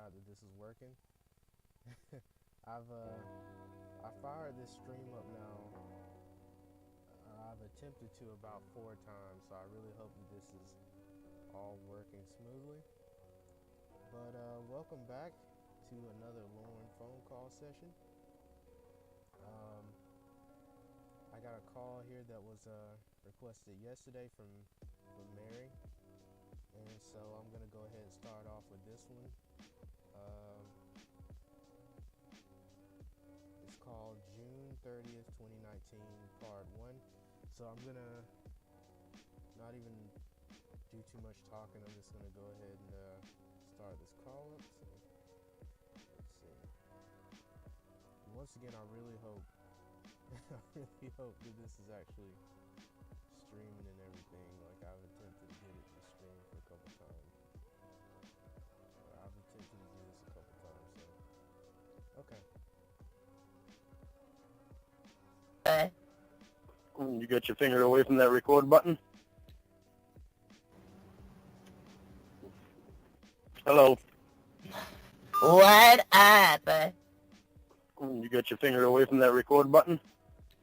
not that this is working. I fired this stream up now. I've attempted to about 4 times, so I really hope that this is all working smoothly. But welcome back to another Lorne phone call session. Um, I got a call here that was requested yesterday from Mary, and so I'm gonna go ahead and start off with this one. Um, it's called June 30th, 2019, Part 1. So I'm gonna not even do too much talking. I'm just gonna go ahead and start this call up. So let's see. Once again, I really hope, I really hope that this is actually streaming and everything. Like I've attempted to get it to stream for a couple times. I've attempted to do this a couple times. So okay. You got your finger away from that record button? Hello? What up? You got your finger away from that record button?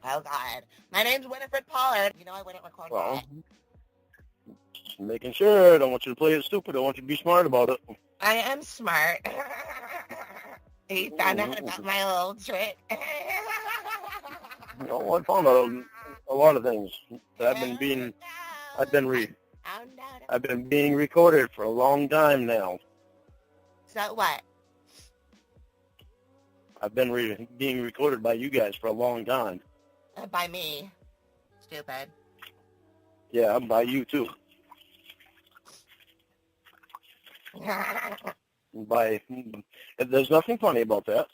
Oh, God. My name's Winifred Pollard. You know I wouldn't record Well, that. just making sure. I don't want you to play it stupid. I want you to be smart about it. I am smart. You found out about my little trick. I found out a lot of things. I've been being recorded for a long time now. So what? I've been being recorded by you guys for a long time. By me. Stupid. Yeah, by you too. There's nothing funny about that.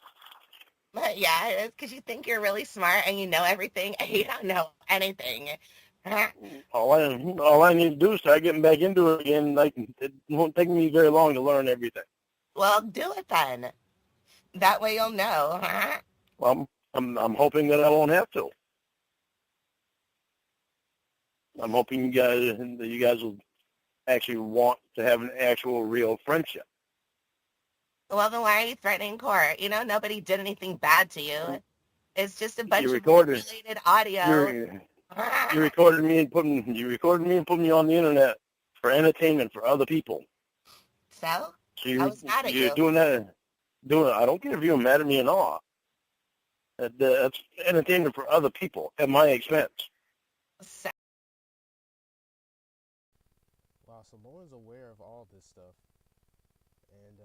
But yeah, it's because you think you're really smart and you know everything and you don't know anything. All I need to do is start getting back into it again. Like, it won't take me very long to learn everything. Well, do it then. That way you'll know. Well, I'm hoping that I won't have to. I'm hoping you guys will actually want to have an actual real friendship. Well, then why are you threatening court? You know, nobody did anything bad to you. It's just a bunch of manipulated audio. You recorded me and put me on the internet for entertainment for other people. So I was mad at you. Doing that. I don't care if you're mad at me or not. That's entertainment for other people at my expense. So, Wow, so Lauren's aware of all this stuff, and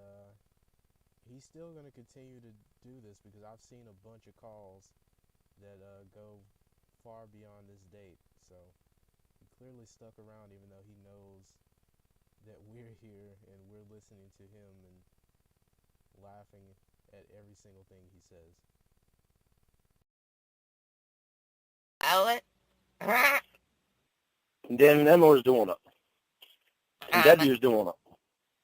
he's still going to continue to do this because I've seen a bunch of calls that go far beyond this date. So he clearly stuck around even though he knows that we're here and we're listening to him and laughing at every single thing he says. oh, Dan and Emma was doing it. And Debbie was doing it.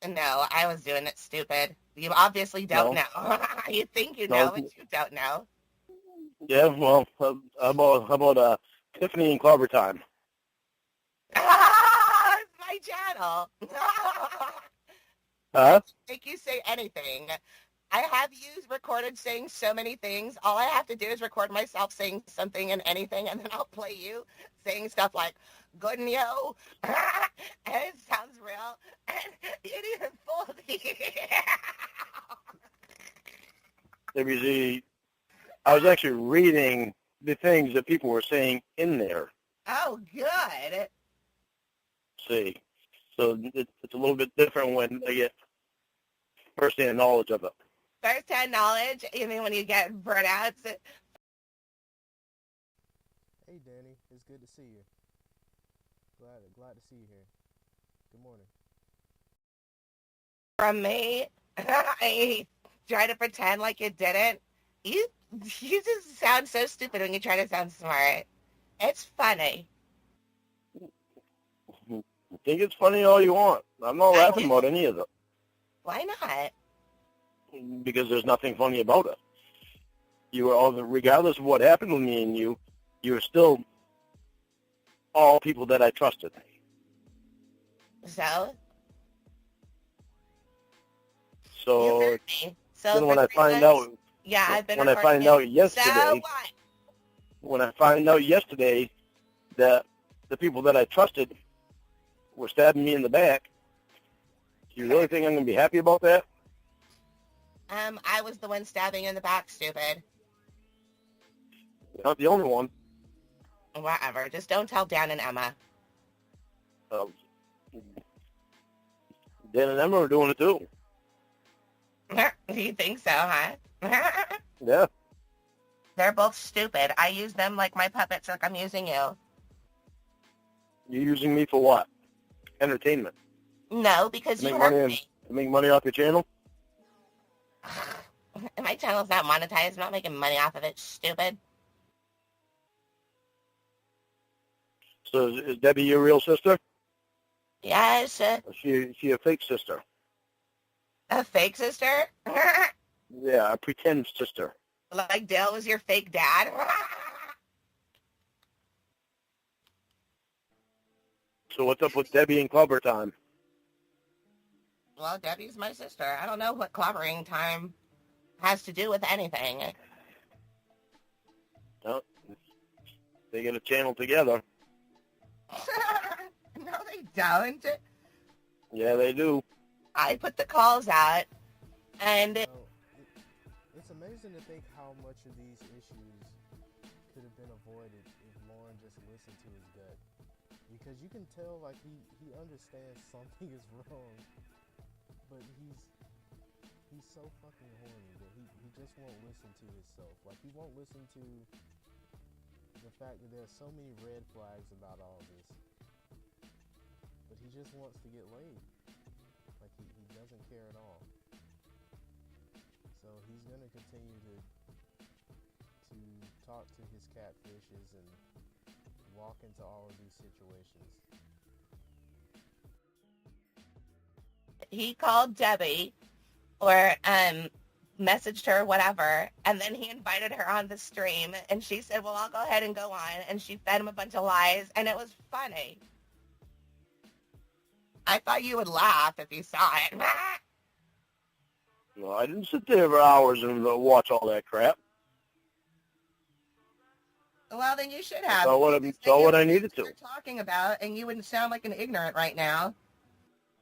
no, I was doing it, stupid. You obviously don't know. You think you know, but you don't know. Yeah, well, how about Tiffany and Clobber time? It's my channel. Huh? Make you say anything. I have you recorded saying so many things. All I have to do is record myself saying something and anything, and then I'll play you saying stuff like, good and yo, and it sounds real, and you didn't even fool me. I was actually reading the things that people were saying in there. Oh, good. See, so it's a little bit different when they get first-hand knowledge of it. First-hand knowledge, even when you get burnouts. Hey, Danny, it's good to see you. Glad to see you here. Good morning. From me, I try to pretend like you didn't. You just sound so stupid when you try to sound smart. It's funny. You think it's funny all you want. I'm not laughing about any of it. Why not? Because there's nothing funny about it. You were all, regardless of what happened with me and you were still all people that I So? So heard me. So then when I for 3 find months, out, yeah, I've been when I recording find it. out yesterday, So what? when I find out yesterday that the people that I trusted were stabbing me in the back, do you really think I'm going to be happy about that? I was the one stabbing in the back, stupid. You're not the only one. Whatever. Just don't tell Dan and Emma. Dan and Emma are doing it too. You think so, huh? Yeah. They're both stupid. I use them like my puppets, like I'm using you. You're using me for what? Entertainment. No, because To you make hurt money me. to make money off your channel? My channel's not monetized. I'm not making money off of it, stupid. So is Debbie your real sister? Yes. Or is she a fake sister? A fake sister? Yeah, a pretend sister. Like Dale was your fake dad? So what's up with Debbie and Clubber time? Well, Debbie's my sister. I don't know what clobbering time has to do with anything. No, they get a channel together. No, they don't. Yeah, they do. I put the calls out, and It's amazing to think how much of these issues could have been avoided if Lorne just listened to his gut. Because you can tell, like, he understands something is wrong, but he's so fucking horny that he just won't listen to himself. Like, he won't listen to the fact that there's so many red flags about all this. But he just wants to get laid. Like, he doesn't care at all. So he's gonna continue to talk to his catfishes and walk into all of these situations. he called Debbie or messaged her, whatever, and then he invited her on the stream, and she said, well, I'll go ahead and go on, and she fed him a bunch of lies, and it was funny. I thought you would laugh if you saw it. No, I didn't sit there for hours and watch all that crap. Well, then you should have. Saw what I needed to. Talking about, and you wouldn't sound like an ignorant right now.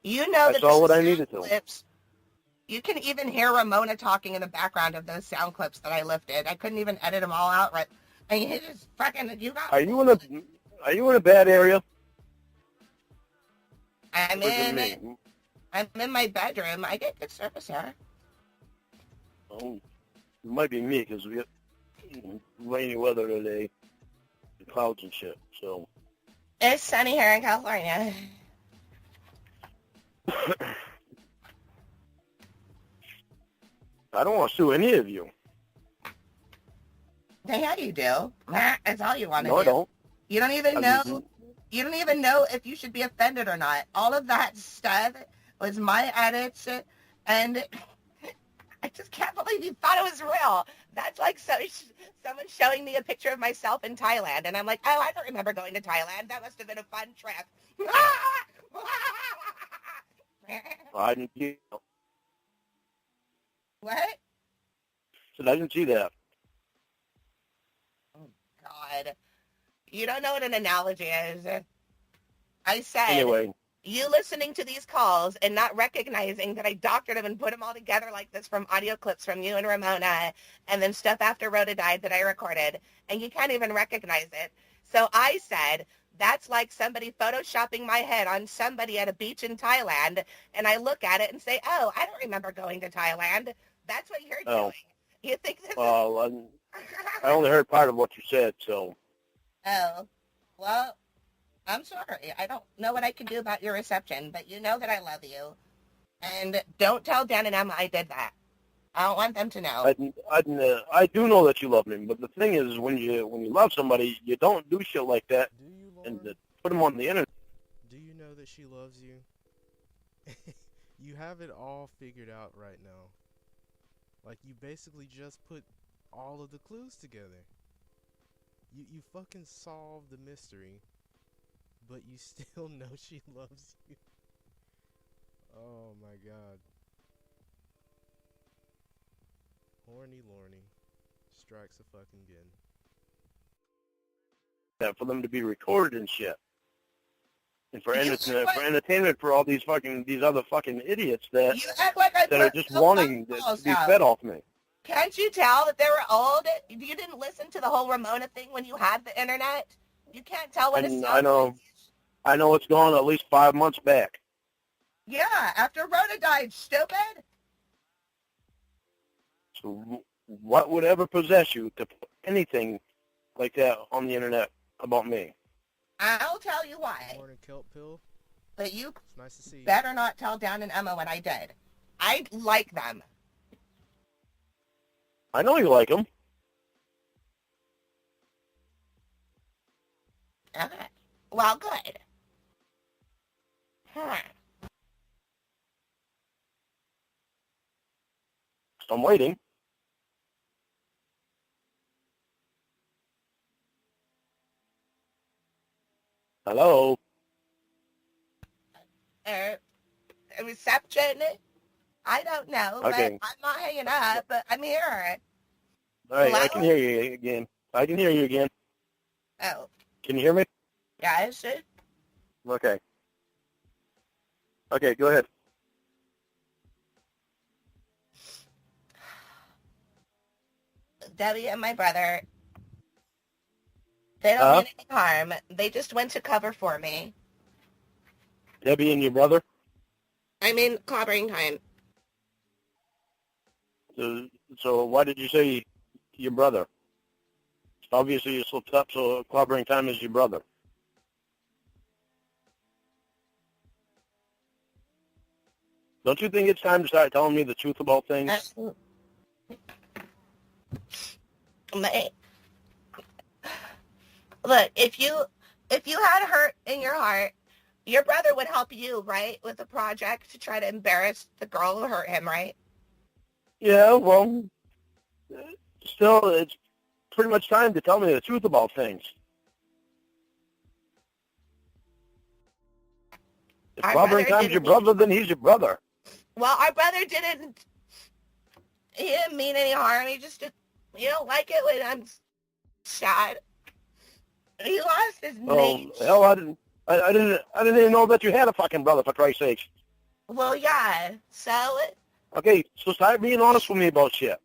You know I that saw the what I sound needed to. clips. You can even hear Ramona talking in the background of those sound clips that I lifted. I couldn't even edit them all out right. And you just fucking you got. Are you in a bad area? I'm Or is it in. me? I'm in my bedroom. I get good service here. Oh, it might be me because we got rainy weather today, the clouds and shit. So It's sunny here in California. I don't want to sue any of you. Yeah, you do. That's all you want to do. No, I don't. You don't even know. You don't even know if you should be offended or not. All of that stuff was my edits, and I just can't believe you thought it was real. That's like someone showing me a picture of myself in Thailand, and I'm like, oh, I don't remember going to Thailand. That must have been a fun trip. I didn't see. What? Said I didn't see that. Oh, God. You don't know what an analogy is. I said, Anyway, you listening to these calls and not recognizing that I doctored them and put them all together like this from audio clips from you and Ramona and then stuff after Rhoda died that I recorded, and you can't even recognize it. So I said, that's like somebody photoshopping my head on somebody at a beach in Thailand, and I look at it and say, oh, I don't remember going to Thailand. That's what you're doing. You think this well, I only heard part of what you said, so. Oh, well, I'm sorry. I don't know what I can do about your reception, but you know that I love you. And don't tell Dan and Emma I did that. I don't want them to know. I do know that you love me, but the thing is, when you love somebody, you don't do shit like that Do you, Lorne? and put them on the internet. Do you know that she loves you? You have it all figured out right now. Like, you basically just put all of the clues together. You fucking solved the mystery, but you still know she loves you. Oh my god. Horny Lorney strikes a fucking again. That for them to be recorded and shit. And for, You for entertainment for all these other fucking idiots that You act like I are put just no wanting phone to calls be out. fed off me. Can't you tell that they were old? You didn't listen to the whole Ramona thing when you had the internet? You can't tell what it And sounds like. I know it's gone at least 5 months back. Yeah, after Rhoda died, stupid. So what would ever possess you to put anything like that on the internet about me? I'll tell you why. Morning kelp pill. But you It's nice to see you. better not tell Dan and Emma what I did. I like them. I know you like them. Okay. Well, good. I'm waiting. Hello? Reception? I don't know, Okay. but I'm not hanging up, but I'm here. All right, Hello? I can hear you again. I can hear you again. Oh, Can you hear me? yes? Okay. Okay, go ahead. Debbie and my brother, they don't mean any harm. They just went to cover for me. Debbie and your brother? I mean, clobbering time. So why did you say your brother? Obviously you slipped up, so clobbering time is your brother. Don't you think it's time to start telling me the truth about things? Look, if you had hurt in your heart, your brother would help you, right, with a project to try to embarrass the girl who hurt him, right? Yeah, well, still, it's pretty much time to tell me the truth about things. If clobbering time's your brother, then he's your brother. Well, our brother didn't mean any harm. He just, you don't like it when I'm sad. He lost his name. Oh, hell, I didn't even know that you had a fucking brother, for Christ's sakes. Well, yeah, so... Okay, so start being honest with me about shit.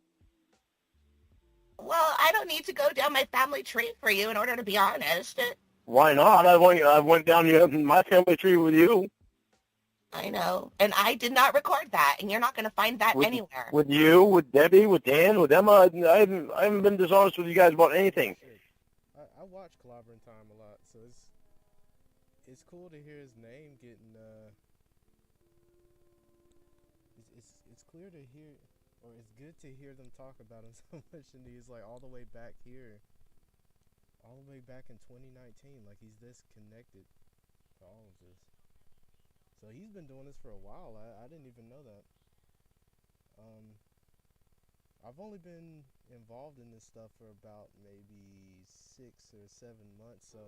Well, I don't need to go down my family tree for you in order to be honest. Why not? I went down my family tree with you. I know. And I did not record that, and you're not going to find that anywhere. With you, with Debbie, with Dan, with Emma. I haven't been dishonest with you guys about anything. I watch Clobbering Time a lot, so it's cool to hear his name getting it's clear to hear, or it's good to hear them talk about him so much, and he's like all the way back here, all the way back in 2019, like he's this connected to all of this. So he's been doing this for a while. I didn't even know that. I've only been involved in this stuff for about maybe 6 or 7 months, so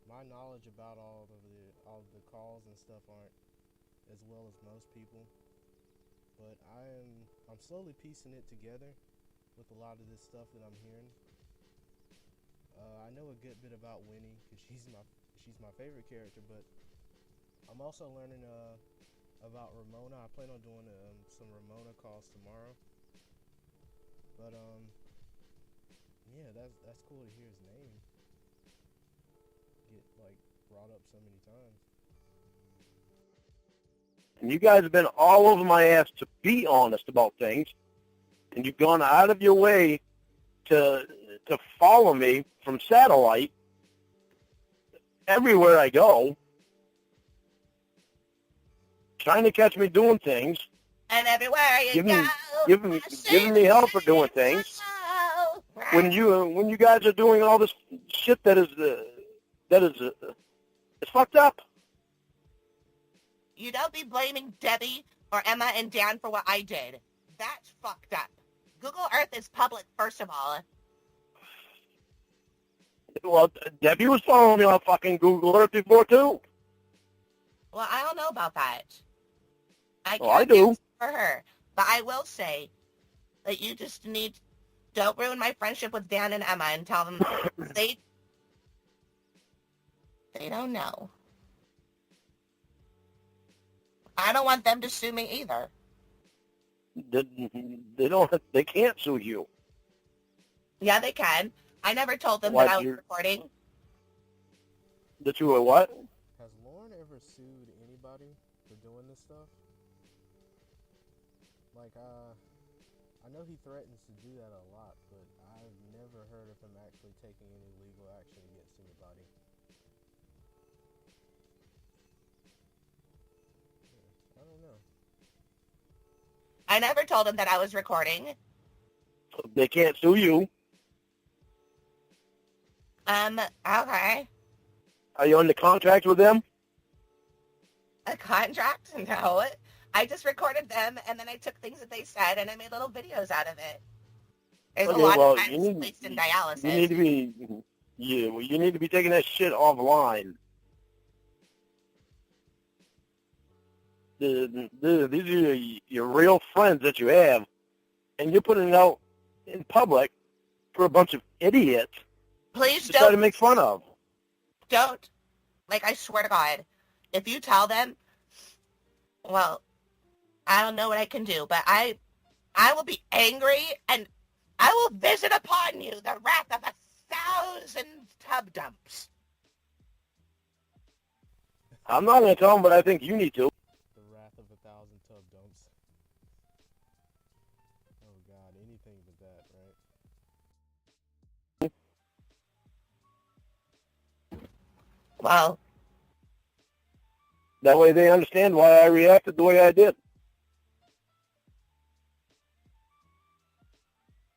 my knowledge about all of the calls and stuff aren't as well as most people. But I'm slowly piecing it together with a lot of this stuff that I'm hearing. I know a good bit about Winnie because she's my favorite character, but I'm also learning about Ramona. I plan on doing some Ramona calls tomorrow. But yeah, that's cool to hear his name get like brought up so many times. And you guys have been all over my ass to be honest about things, and you've gone out of your way to follow me from satellite everywhere I go, trying to catch me doing things. And everywhere you go, giving me hell for doing things. When you guys are doing all this shit it's fucked up. You don't be blaming Debbie or Emma and Dan for what I did. That's fucked up. Google Earth is public, first of all. Well, Debbie was following me on fucking Google Earth before, too. Well, I don't know about that. I do. For her. But I will say that you just don't ruin my friendship with Dan and Emma and tell them they don't know. I don't want them to sue me either. They can't sue you. Yeah, they can. I never told them What, that I was recording. That you were what? Has Lorne ever sued anybody for doing this stuff? Like, I know he threatens to do that a lot, but I've never heard of him actually taking any legal action against anybody. I don't know. I never told them that I was recording. They can't sue you. Okay. Are you under contract with them? A contract? No. I just recorded them, and then I took things that they said, and I made little videos out of it. There's a lot of time placed in dialysis. You need to be taking that shit offline. These are your real friends that you have, and you're putting it out in public for a bunch of idiots Please to don't. try to make fun of. Don't. Like, I swear to God, if you tell them, well, I don't know what I can do, but I will be angry, and I will visit upon you the wrath of 1,000 tub dumps. I'm not going to tell them, but I think you need to. The wrath of 1,000 tub dumps. Oh God, anything but that, right? Well, That way they understand why I reacted the way I did.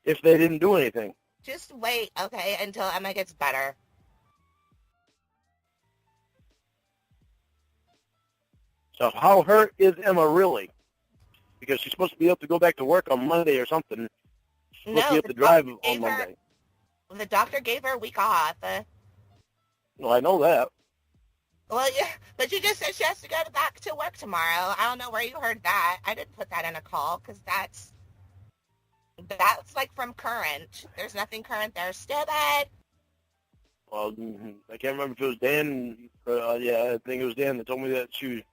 If they didn't do anything. just wait, okay, until Emma gets better. So how hurt is Emma really? Because she's supposed to be able to go back to work on Monday or something. She's supposed to be able to drive on Monday. The doctor gave her a week off. Well, I know that. Well, yeah, but you just said she has to go back to work tomorrow. I don't know where you heard that. I didn't put that in a call because that's like from current. There's nothing current there. Still bad. Well, I can't remember if it was Dan. Yeah, I think it was Dan that told me that she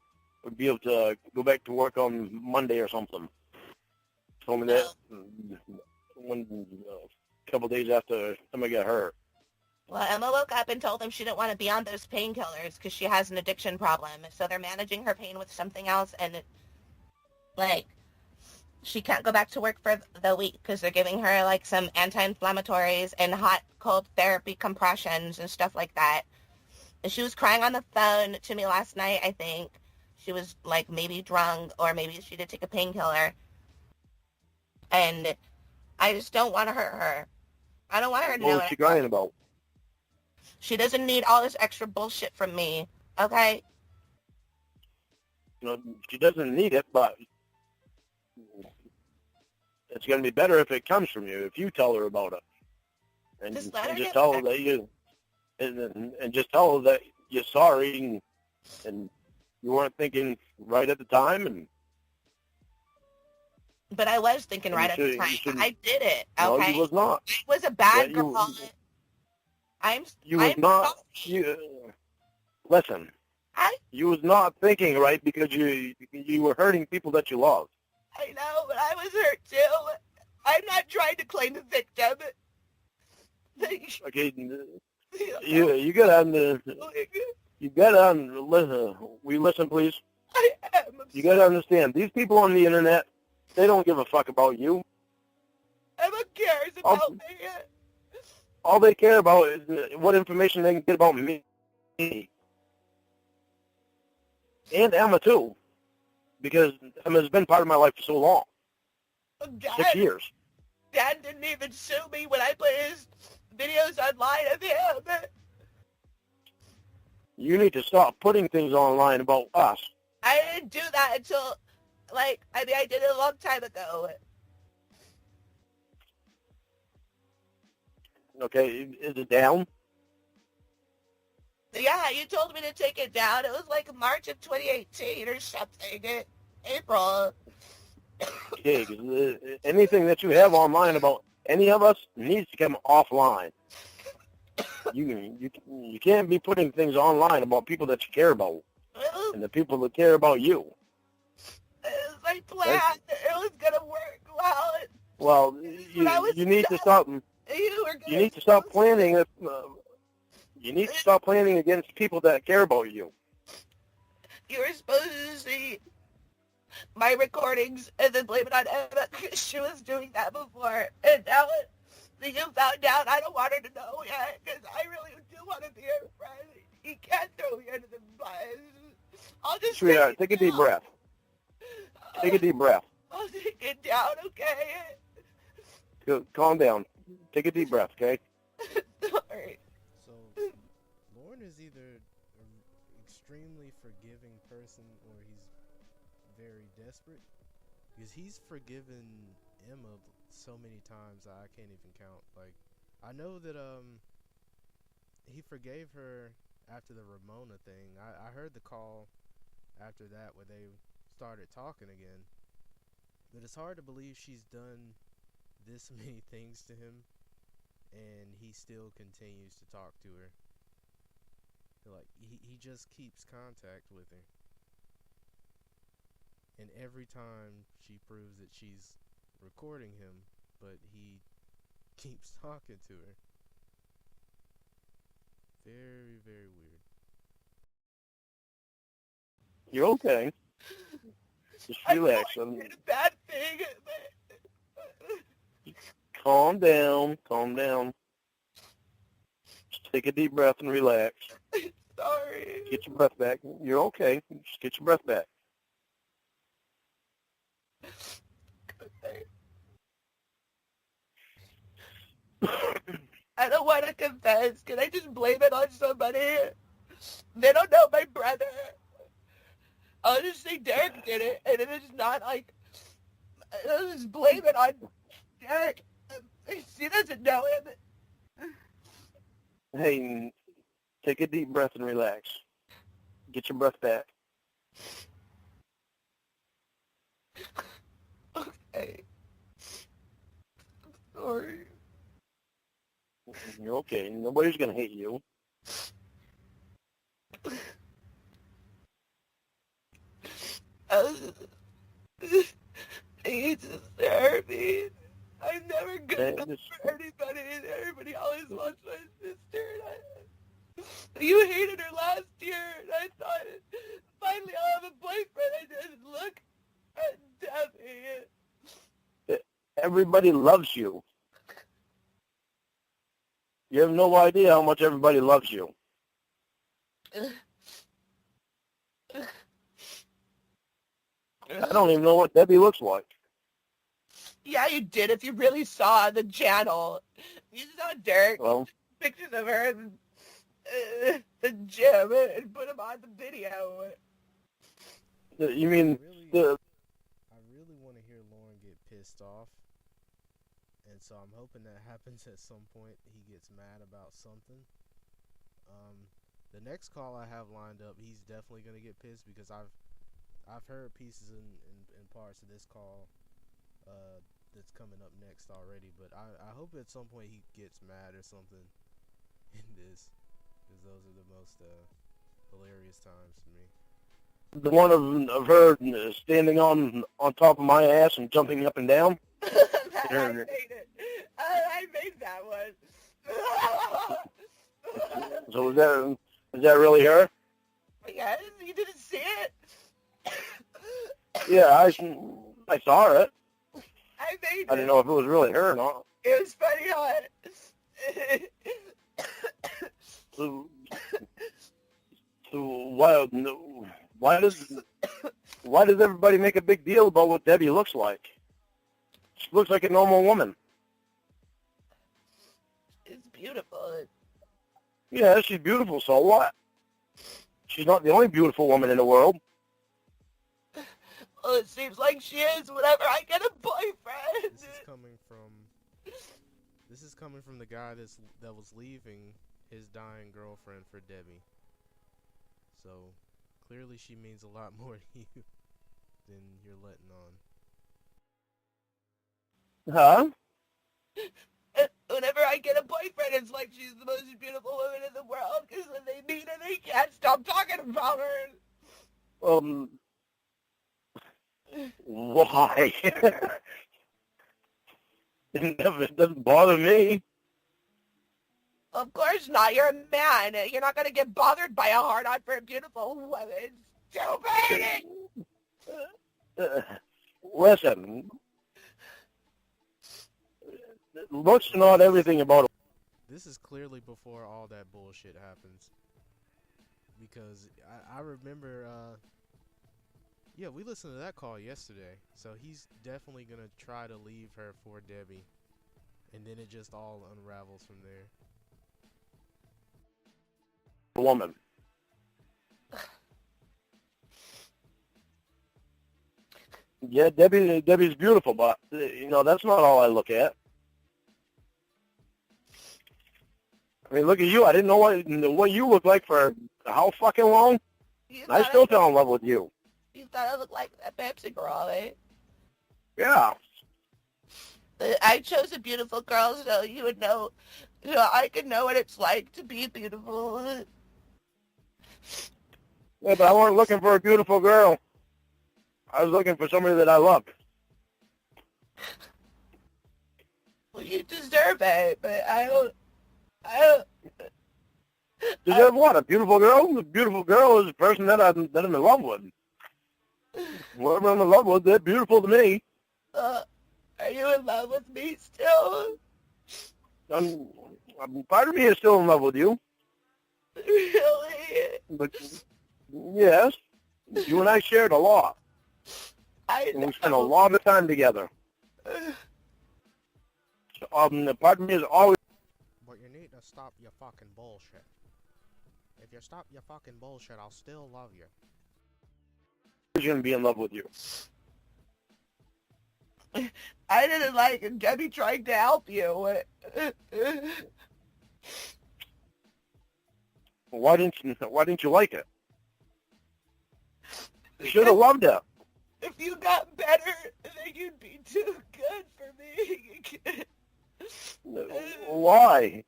would be able to go back to work on Monday or something. Told me that a couple days after Emma got hurt. Well, Emma woke up and told them she didn't want to be on those painkillers because she has an addiction problem. So they're managing her pain with something else, and she can't go back to work for the week because they're giving her like some anti-inflammatories and hot cold therapy compressions and stuff like that. And she was crying on the phone to me last night. I think she was like maybe drunk or maybe she did take a painkiller. And I just don't want to hurt her. I don't want her to know. What was she crying about? She doesn't need all this extra bullshit from me, okay? She doesn't need it, but it's going to be better if it comes from you, if you tell her about it. And just tell her that and just tell her that you're sorry and you weren't thinking right at the time. But I was thinking right at the time. I did it, okay? No, you was not. I was a bad girl. Listen. You was not thinking right because you were hurting people that you love. I know, but I was hurt too. I'm not trying to claim the victim. Okay, you gotta listen. Will you listen, please? I am. You gotta understand. These people on the internet, they don't give a fuck about you. Emma cares about me. All they care about is what information they can get about me. And Emma, too. Because Emma's been part of my life for so long. Dad, 6 years. Dad didn't even sue me when I put his videos online of him. You need to stop putting things online about us. I didn't do that until, I did it a long time ago. Okay, is it down? Yeah, you told me to take it down. It was like March of 2018 or something. April. Okay, 'cause anything that you have online about any of us needs to come offline. You can't be putting things online about people that you care about and the people that care about you. It was my plan. It was gonna work well. Well, you need to stop. You need to stop planning. You need to stop planning against people that care about you. You were supposed to see my recordings and then blame it on Emma because she was doing that before. And now that you found out, I don't want her to know yet because I really do want to be her friend. You can't throw me under the bus. I'll just Sweetheart, take a deep breath. Take a deep breath. I'll take it down, okay? Calm down. Take a deep breath, okay? Sorry. So, Lorne is either an extremely forgiving person or he's very desperate. Because he's forgiven Emma so many times I can't even count. Like, I know that he forgave her after the Ramona thing. I heard the call after that where they started talking again. But it's hard to believe she's done this many things to him and he still continues to talk to her. Like, he just keeps contact with her. And every time she proves that she's recording him, but he keeps talking to her. Very, very weird. You're okay. Just relax. I did a bad thing. Calm down. Calm down. Just take a deep breath and relax. Sorry. Get your breath back. You're okay. Just get your breath back. I don't want to confess. Can I just blame it on somebody? They don't know my brother. I'll just say Derek did it, and it is not like I'll just blame it on Derek. She doesn't know him. Hey, take a deep breath and relax. Get your breath back. Okay. Sorry. You're okay. Nobody's going to hate you. He just hurt me. I'm never good enough for anybody, and everybody always wants my sister. And you hated her last year, and I thought, finally I'll have a boyfriend. I didn't look at Debbie. Everybody loves you. You have no idea how much everybody loves you. I don't even know what Debbie looks like. Yeah, you did. If you really saw the channel, you saw Derek pictures of her in the gym and put them on the video. You mean I really want to hear Lorne get pissed off, and so I'm hoping that happens at some point. He gets mad about something. The next call I have lined up, he's definitely gonna get pissed because I've heard pieces and parts of this call that's coming up next already, but I hope at some point he gets mad or something in this, because those are the most hilarious times for me. the one of her standing on top of my ass and jumping up and down? I made it. I made that one. So is that really her? Yes, you didn't see it? Yeah, I saw it. I made it. I didn't know if it was really her or not. It was funny how So why does everybody make a big deal about what Debbie looks like? She looks like a normal woman. It's beautiful. Yeah, she's beautiful, so what? She's not the only beautiful woman in the world. Well, it seems like she is whenever I get a boyfriend. This is coming from the guy that was leaving his dying girlfriend for Debbie. So clearly she means a lot more to you than you're letting on. Huh? Whenever I get a boyfriend, it's like she's the most beautiful woman in the world, because when they meet her, they can't stop talking about her. Why? It doesn't bother me. Of course not. You're a man. You're not going to get bothered by a hard-on for a beautiful woman. Stupid! Listen, looks are not everything about it. This is clearly before all that bullshit happens. Because I remember, yeah, we listened to that call yesterday. So he's definitely going to try to leave her for Debbie. And then it just all unravels from there. Woman. Yeah, Debbie's beautiful, but that's not all I look at. I mean, look at you. I didn't know what you look like for how fucking long. I still fell in love with you. You thought I looked like that Pepsi girl, eh? Yeah. I chose a beautiful girl so you would know, so I could know what it's like to be beautiful. Yeah, but I wasn't looking for a beautiful girl. I was looking for somebody that I loved. Well, you deserve it, but I don't. Deserve what? A beautiful girl? A beautiful girl is a person that I'm in love with. Whoever I'm in love with, they're beautiful to me. Are you in love with me still? Part of me is still in love with you. Really? But yes, you and I shared a lot. And we spent a lot of time together. Part of me is always. But you need to stop your fucking bullshit. If you stop your fucking bullshit, I'll still love you. Going to be in love with you. I didn't like Debbie trying to help you. Why didn't you like it? You should have loved it. If you got better, then you'd be too good for me. Why?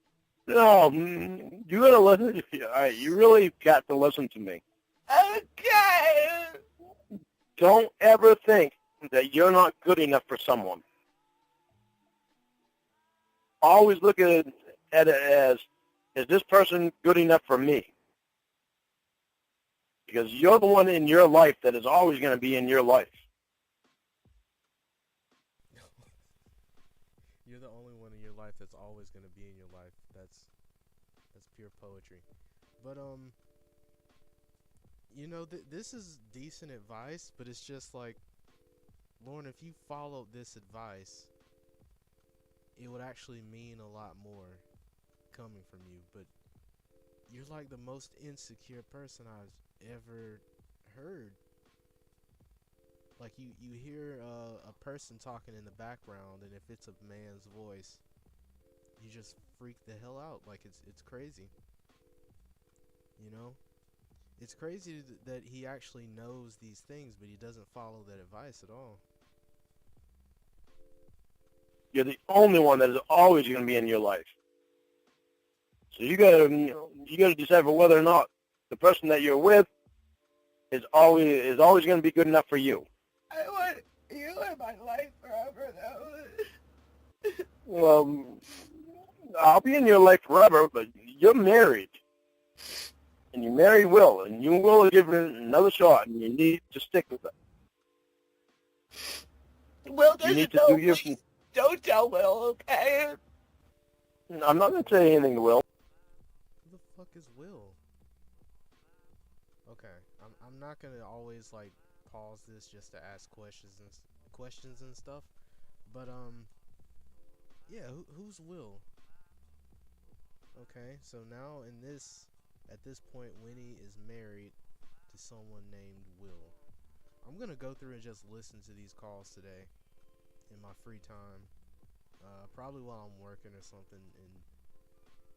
No, you gotta listen. All right, you really got to listen to me. Okay. Don't ever think that you're not good enough for someone. Always look at it as, is this person good enough for me? Because you're the one in your life that is always going to be in your life. You're the only one in your life that's always going to be in your life. That's pure poetry. But this is decent advice, but it's just like, Lorne, if you followed this advice, it would actually mean a lot more coming from you. But you're like the most insecure person I've ever heard. Like you hear a person talking in the background, and if it's a man's voice, you just freak the hell out. Like it's crazy. It's crazy that he actually knows these things, but he doesn't follow that advice at all. You're the only one that is always going to be in your life. So you gotta decide for whether or not the person that you're with is always going to be good enough for you. I want you in my life forever, though. Well, I'll be in your life forever, but you're married. And you marry Will, and you will give it another shot, and you need to stick with it. Will doesn't know. Please don't tell Will, okay? I'm not going to say anything to Will. Who the fuck is Will? Okay, I'm not gonna always like pause this just to ask questions and stuff, but yeah, who's Will? Okay, so now at this point, Winnie is married to someone named Will. I'm gonna go through and just listen to these calls today in my free time, probably while I'm working or something, and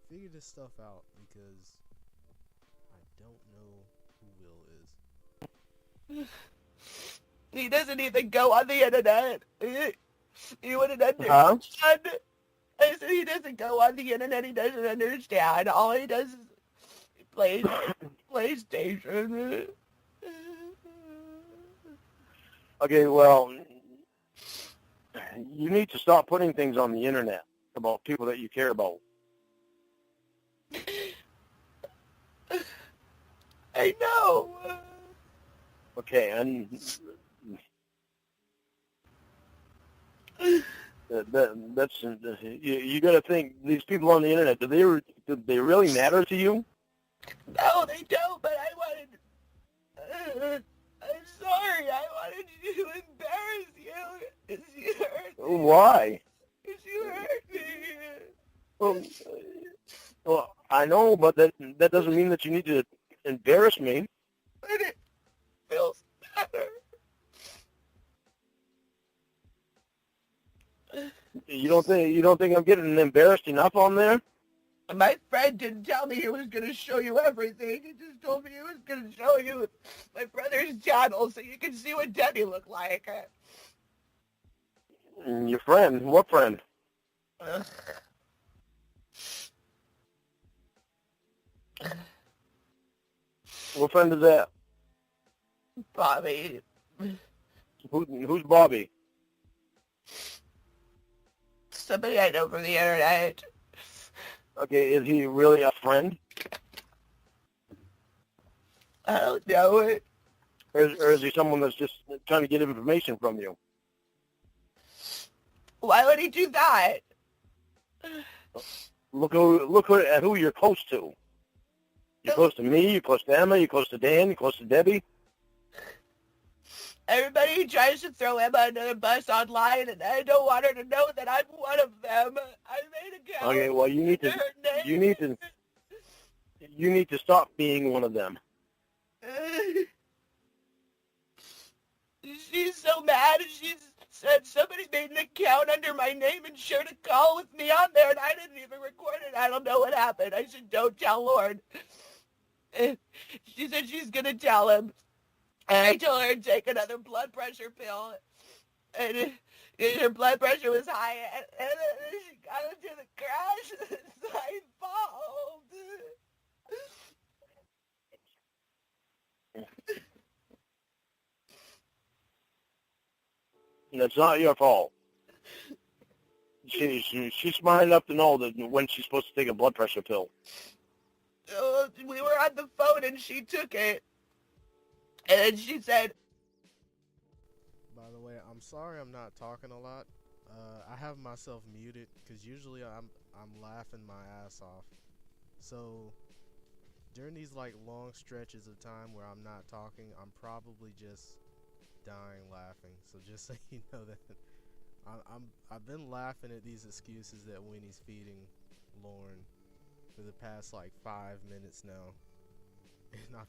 figure this stuff out, because I don't know who Will is. He doesn't even go on the internet. He wouldn't understand. Huh? I said he doesn't go on the internet. He doesn't understand. All he does is play PlayStation. Okay, well, you need to stop putting things on the internet about people that you care about. I know. Okay, and that's you got to think, these people on the internet, do they really matter to you? No, they don't. But I wanted. I'm sorry. I wanted to embarrass you. 'Cause you hurt me. Why? 'Cause you hurt me. Well, I know, but that doesn't mean that you need to embarrass me. But it feels better. You don't think I'm getting embarrassed enough on there? My friend didn't tell me he was going to show you everything. He just told me he was going to show you my brother's channel so you can see what Debbie looked like. Your friend? What friend? Ugh. What friend is that? Bobby. Who's Bobby? Somebody I know from the internet. Okay, is he really a friend? I don't know it. Or is he someone that's just trying to get information from you? Why would he do that? Look at who you're close to. You're close to me, you're close to Emma, you're close to Dan, you're close to Debbie. Everybody tries to throw Emma under the bus online, and I don't want her to know that I'm one of them. I made a account. Okay, well you need to stop being one of them. She's so mad, and she said somebody made an account under my name and shared a call with me on there, and I didn't even record it. I don't know what happened. I said, don't tell Lorne. She said she's going to tell him. And I told her to take another blood pressure pill. And her blood pressure was high. And then she got into the crash, and I fault. That's not your fault. She's smart enough to know that when she's supposed to take a blood pressure pill. We were on the phone, and she took it. And then she said... By the way, I'm sorry I'm not talking a lot. I have myself muted because usually I'm laughing my ass off. So during these like long stretches of time where I'm not talking, I'm probably just dying laughing. So just so you know that I've been laughing at these excuses that Winnie's feeding Lorne for the past like 5 minutes now, and I've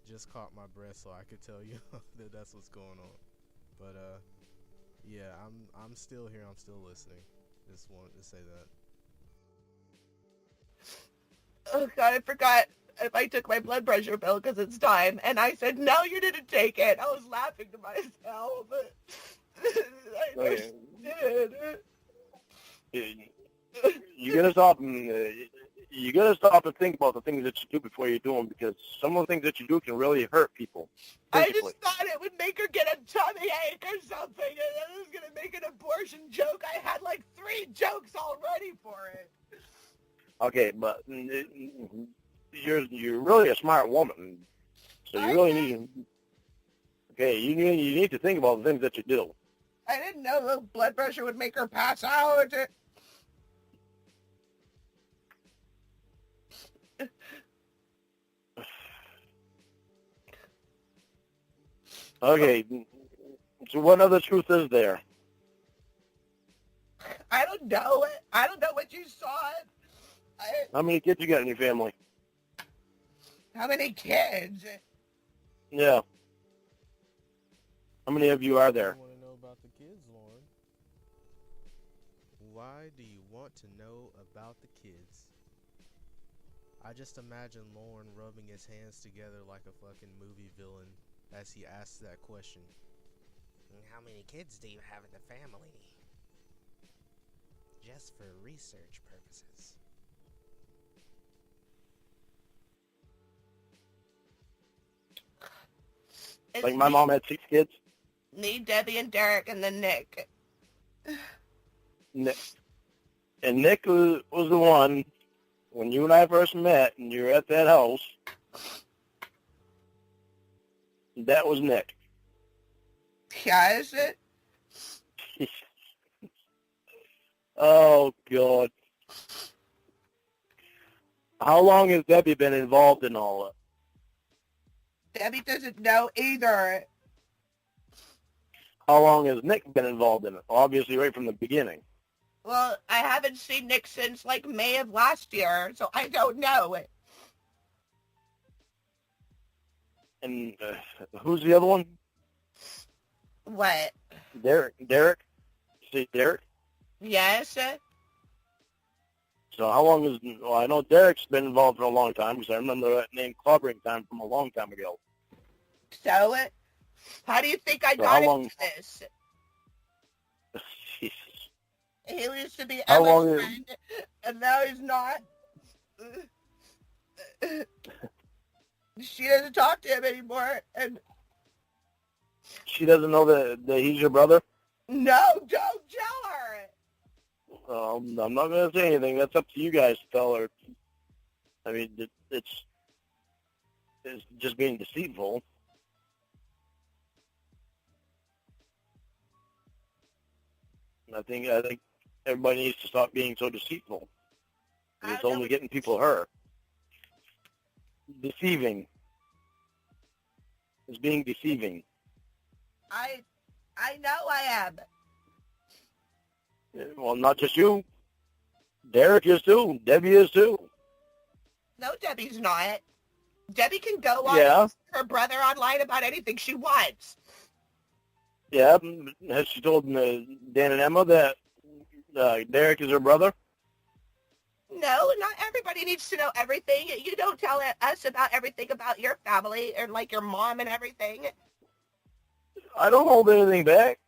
just caught my breath so I could tell you that that's what's going on. But yeah, I'm still here. I'm still listening. Just wanted to say that. Oh God, I forgot if I took my blood pressure pill because it's time. And I said, no, you didn't take it. I was laughing to myself. I did. You gotta stop and think about the things that you do before you do them, because some of the things that you do can really hurt people physically. I just thought it would make her get a tummy ache or something, and then it was going to make an abortion joke. I had like 3 jokes already for it. Okay, but you're really a smart woman, so you really need. Okay, you need to think about the things that you do. I didn't know the blood pressure would make her pass out. Okay, so what other truth is there? I don't know it. I don't know what you saw. How many kids you got in your family? How many kids? Yeah. How many of you are there? I want to know about the kids, Lorne. Why do you want to know about the kids? I just imagine Lorne rubbing his hands together like a fucking movie villain as he asks that question. How many kids do you have in the family? just for research purposes. Like my mom had 6 kids. Me, Debbie, and Derek, and then Nick. Nick. And Nick was the one, when you and I first met and you were at that house, that was Nick. Yeah, is it? Oh, God. How long has Debbie been involved in all that? Debbie doesn't know either. How long has Nick been involved in it? Obviously, right from the beginning. Well, I haven't seen Nick since, like, May of last year, so I don't know. And who's the other one? What? Derek? See, Derek? Yes? So how long is... Well, I know Derek's been involved for a long time, because I remember that name clobbering time from a long time ago. So, how do you think I got into this? Jesus. He used to be How Emma's long friend, and now he's not. She doesn't talk to him anymore, and... She doesn't know that he's your brother? No, don't tell her! I'm not going to say anything. That's up to you guys to tell her. I mean, it's just being deceitful. I think everybody needs to stop being so deceitful. It's only getting people hurt. Deceiving. It's being deceiving. I know I am. Well, not just you. Derek is too. Debbie is too. No, Debbie's not. Debbie can go on her brother online about anything she wants. Yeah. Has she told Dan and Emma that Derek is her brother? No, not everybody needs to know everything. You don't tell us about everything about your family and, like, your mom and everything. I don't hold anything back.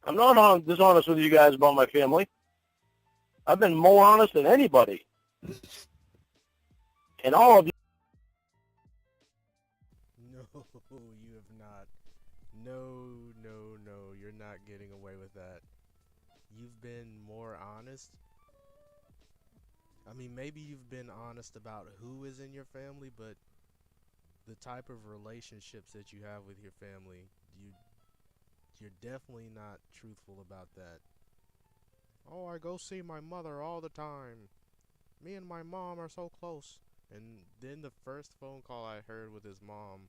I'm not dishonest with you guys about my family. I've been more honest than anybody. And all of you. No, you have not. No, you're not getting away with that. You've been more honest. I mean, maybe you've been honest about who is in your family, but the type of relationships that you have with your family, you're definitely not truthful about that. Oh, I go see my mother all the time. Me and my mom are so close. And then the first phone call I heard with his mom,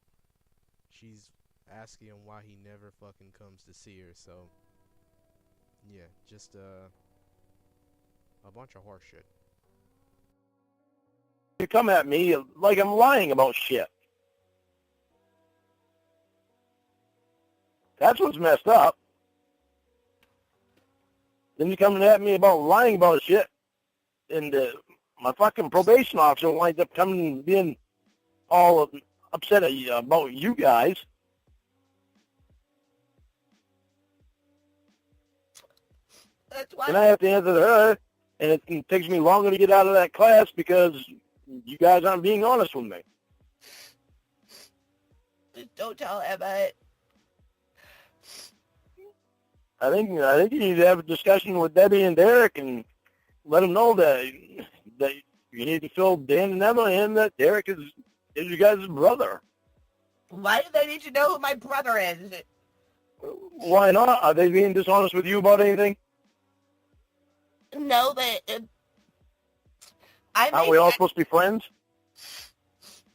she's asking him why he never fucking comes to see her. So, yeah, just a bunch of horse shit. You come at me like I'm lying about shit. That's what's messed up. Then you coming at me about lying about shit, and my fucking probation officer winds up coming and being all upset at you, about you guys. That's why. And I have to answer to her, and it takes me longer to get out of that class because you guys aren't being honest with me. Just don't tell Emma. I think you need to have a discussion with Debbie and Derek and let them know that you need to fill Dan and Emma in that Derek is your guys' brother. Why do they need to know who my brother is? Why not? Are they being dishonest with you about anything? No, Aren't we all supposed to be friends?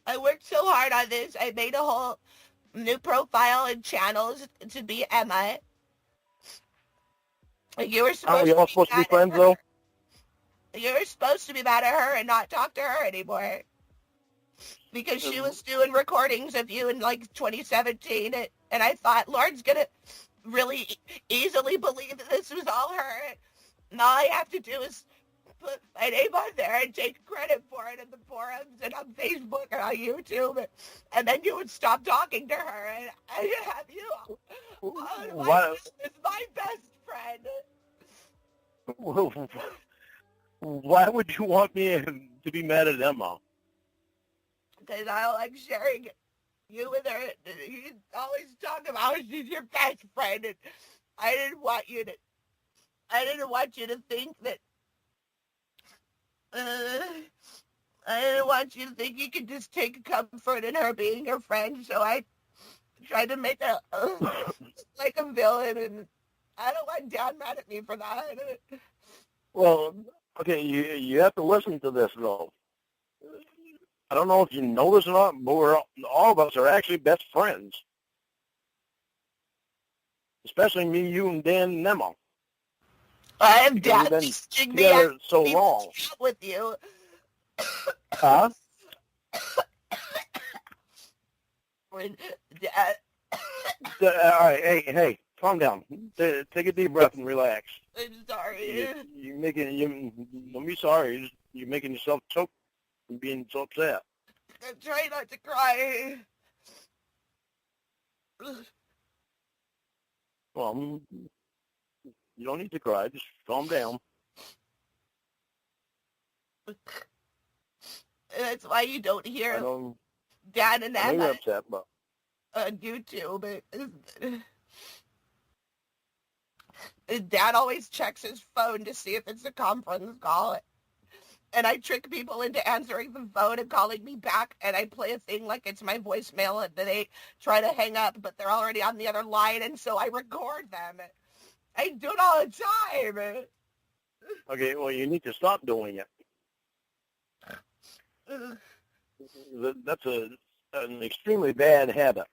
I worked so hard on this. I made a whole new profile and channels to be Emma. You were supposed Aren't we all supposed to be friends, though? You were supposed to be mad at her and not talk to her anymore. Because she was doing recordings of you in, like, 2017, and I thought, Lorne's gonna really easily believe that this was all her. And all I have to do is put my name on there and take credit for it in the forums and on Facebook and on YouTube, and then you would stop talking to her, and I'd have you on my list as my best friend. Why would you want me to be mad at Emma? Because I don't like sharing you with her. You always talk about her. She's your best friend, and I didn't want you to think that. I didn't want you to think you could just take comfort in her being your friend. So I tried to make her like a villain, and I don't want Dad mad at me for that. Well, okay, you have to listen to this though. I don't know if you know this or not, but all of us are actually best friends. Especially me, you, and Dan and Emma. I have Dad teaching me so long with you. Huh? When Dad. All right, hey, calm down. Take a deep breath and relax. I'm sorry. Don't be sorry. You're making yourself choke and being so upset. I'm trying not to cry. Well, you don't need to cry. Just calm down. That's why you don't hear Dad and Emma you're upset, but on YouTube. Dad always checks his phone to see if it's a conference call. And I trick people into answering the phone and calling me back, and I play a thing like it's my voicemail, and then they try to hang up, but they're already on the other line, and so I record them. I do it all the time. Okay, well, you need to stop doing it. That's an extremely bad habit.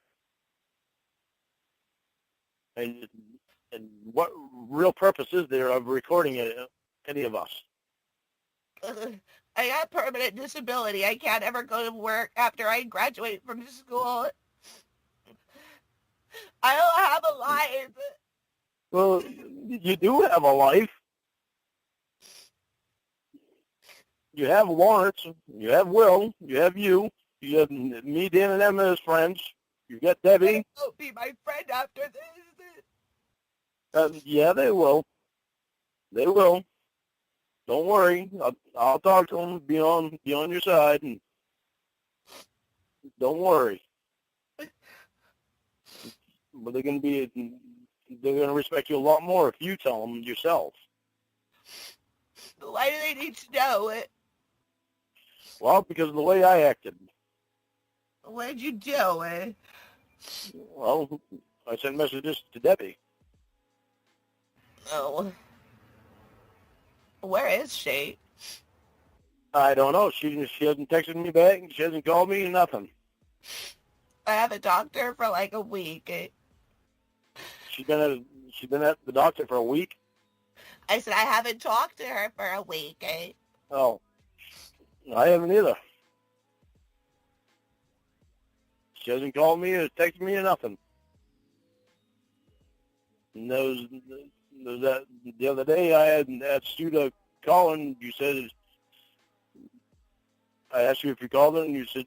And what real purpose is there of recording any of us? I got permanent disability. I can't ever go to work after I graduate from school. I don't have a life. Well, you do have a life. You have Lawrence. You have Will. You have you. You have me, Dan, and Emma as friends. You got Debbie. They won't be my friend after this. Yeah, they will. They will. Don't worry. I'll talk to them. Be on your side, and don't worry. But they're gonna respect you a lot more if you tell them yourself. Why do they need to know it? Well, because of the way I acted. What did you do? Well, I sent messages to Debbie. Oh. Where is she? I don't know. She hasn't texted me back. She hasn't called me. Nothing. I haven't talked to her for like a week. She's been at the doctor for a week. I said I haven't talked to her for a week. Oh, I haven't either. She hasn't called me or texted me or nothing. And there was that the other day I had asked you to call, and you said, I asked you if you called her, and you said,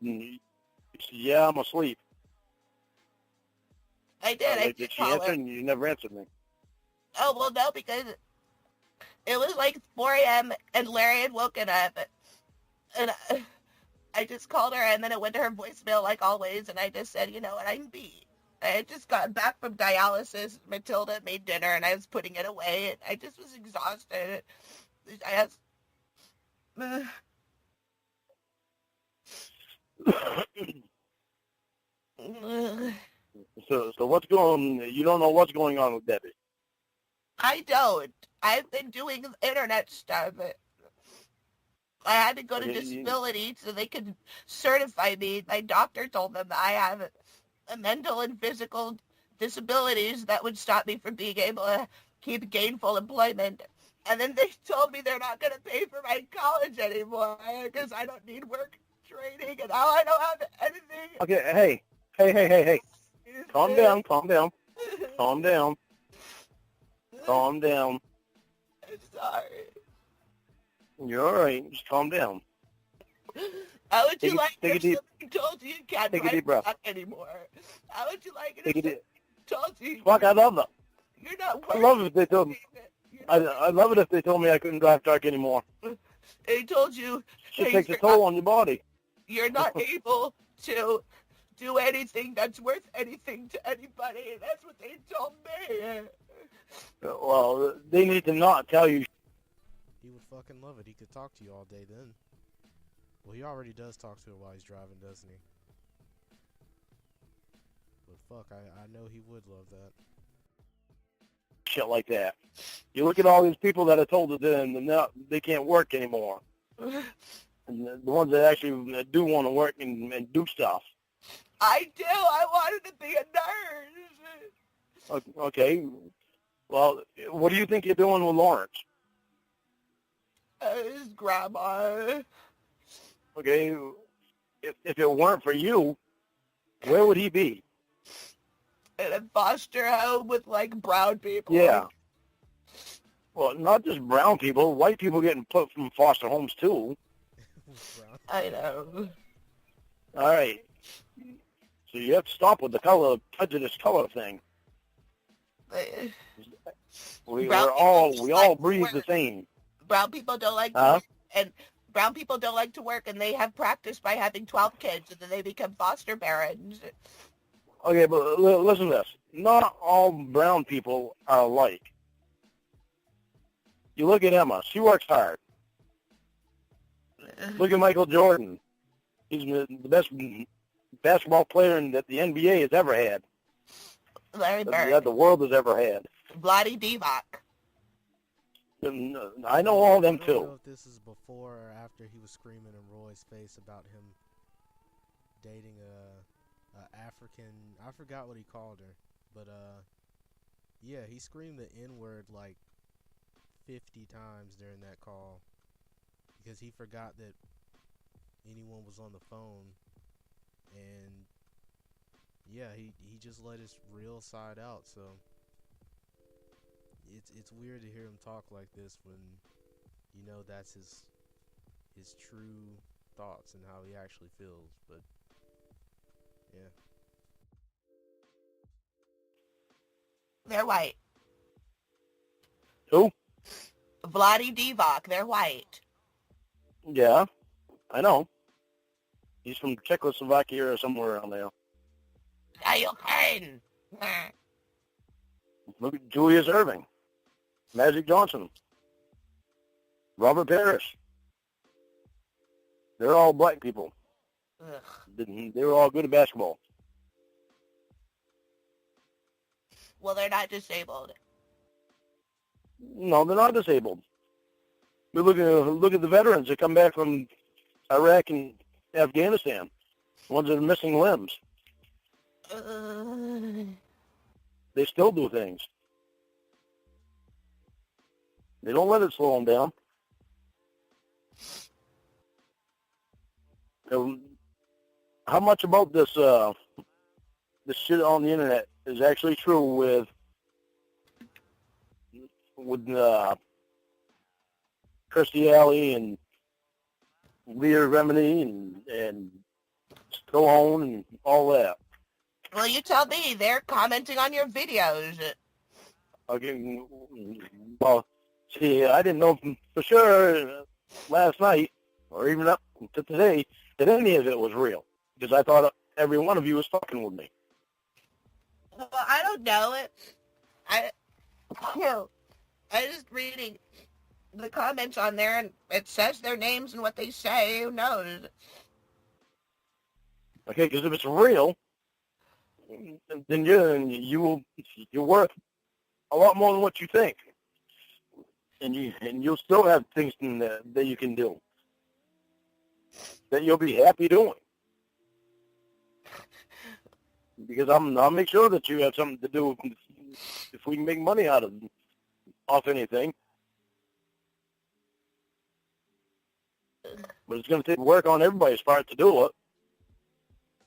yeah, I'm asleep. I did. I did she answer? And you never answered me. Oh, well, no, because it was like 4 a.m. and Larry had woken up, and I just called her, and then it went to her voicemail like always, and I just said, you know what, I'm beat. I had just gotten back from dialysis. Matilda made dinner, and I was putting it away, and I just was exhausted. I asked... So what's going? You don't know what's going on with Debbie. I don't. I've been doing internet stuff. I had to go to disability so they could certify me. My doctor told them that I have a mental and physical disabilities that would stop me from being able to keep gainful employment. And then they told me they're not going to pay for my college anymore because I don't need work training, and now I don't have anything. Okay, hey. Calm down. Calm down. I'm sorry. You're all right. Just calm down. How would you Take like a if deep, somebody told you you can't take a ride deep a breath. truck anymore? How would you like it Take a if deep. somebody told you Fuck, I love it. you're not I worth love it if they told me. you're I not, love it if they told me I couldn't drive truck anymore. they told you, Shit hey, takes a toll on your body. you're not able to do anything that's worth anything to anybody. And that's what they told me. Well, they need to not tell you. He would fucking love it. He could talk to you all day then. Well, he already does talk to her while he's driving, doesn't he? But fuck, I know he would love that. Shit like that. You look at all these people that are told that they can't work anymore. And the ones that actually do want to work and do stuff. I do. I wanted to be a nurse. Okay. Well, what do you think you're doing with Lawrence? His grandma. Okay. If it weren't for you, where would he be? In a foster home with, like, brown people. Yeah. Well, not just brown people. White people getting put from foster homes, too. I know. All right. So you have to stop with the prejudice color thing. We all breathe the same. Brown people don't like to work, and brown people don't like to work, and they have practice by having 12 kids, and then they become foster parents. Okay, but listen to this. Not all brown people are alike. You look at Emma. She works hard. Look at Michael Jordan. He's the best basketball player that the NBA has ever had. Larry Bird. That the world has ever had. Vlade Divac. I know all of them, I too. don't know if this is before or after he was screaming in Roy's face about him dating a African, I forgot what he called her, but yeah, he screamed the N-word like 50 times during that call because he forgot that anyone was on the phone, and yeah, he just let his real side out. So it's weird to hear him talk like this when you know that's his true thoughts and how he actually feels. But yeah, They're white. Who? Vlade Divac. They're white. Yeah, I know. He's from Czechoslovakia or somewhere around there. Ukraine. Look at Julius Irving, Magic Johnson, Robert Parrish. They're all black people. Ugh. They were all good at basketball. Well, they're not disabled. No, they're not disabled. We look at the veterans that come back from Iraq and Afghanistan, the ones that are missing limbs. They still do things. They don't let it slow them down. How much about this shit on the internet is actually true with Kirstie Alley and Leah Remini and Stallone and all that? Well, you tell me. They're commenting on your videos. Okay, well, see, I didn't know for sure last night or even up to today that any of it was real because I thought every one of you was fucking with me. Well, I don't know it. I just reading the comments on there, and it says their names and what they say. Who knows? Okay, because if it's real, then you're worth a lot more than what you think, and you'll still have things that you can do that you'll be happy doing. Because I'll make sure that you have something to do if we can make money off anything. But it's going to take work on everybody's part to do it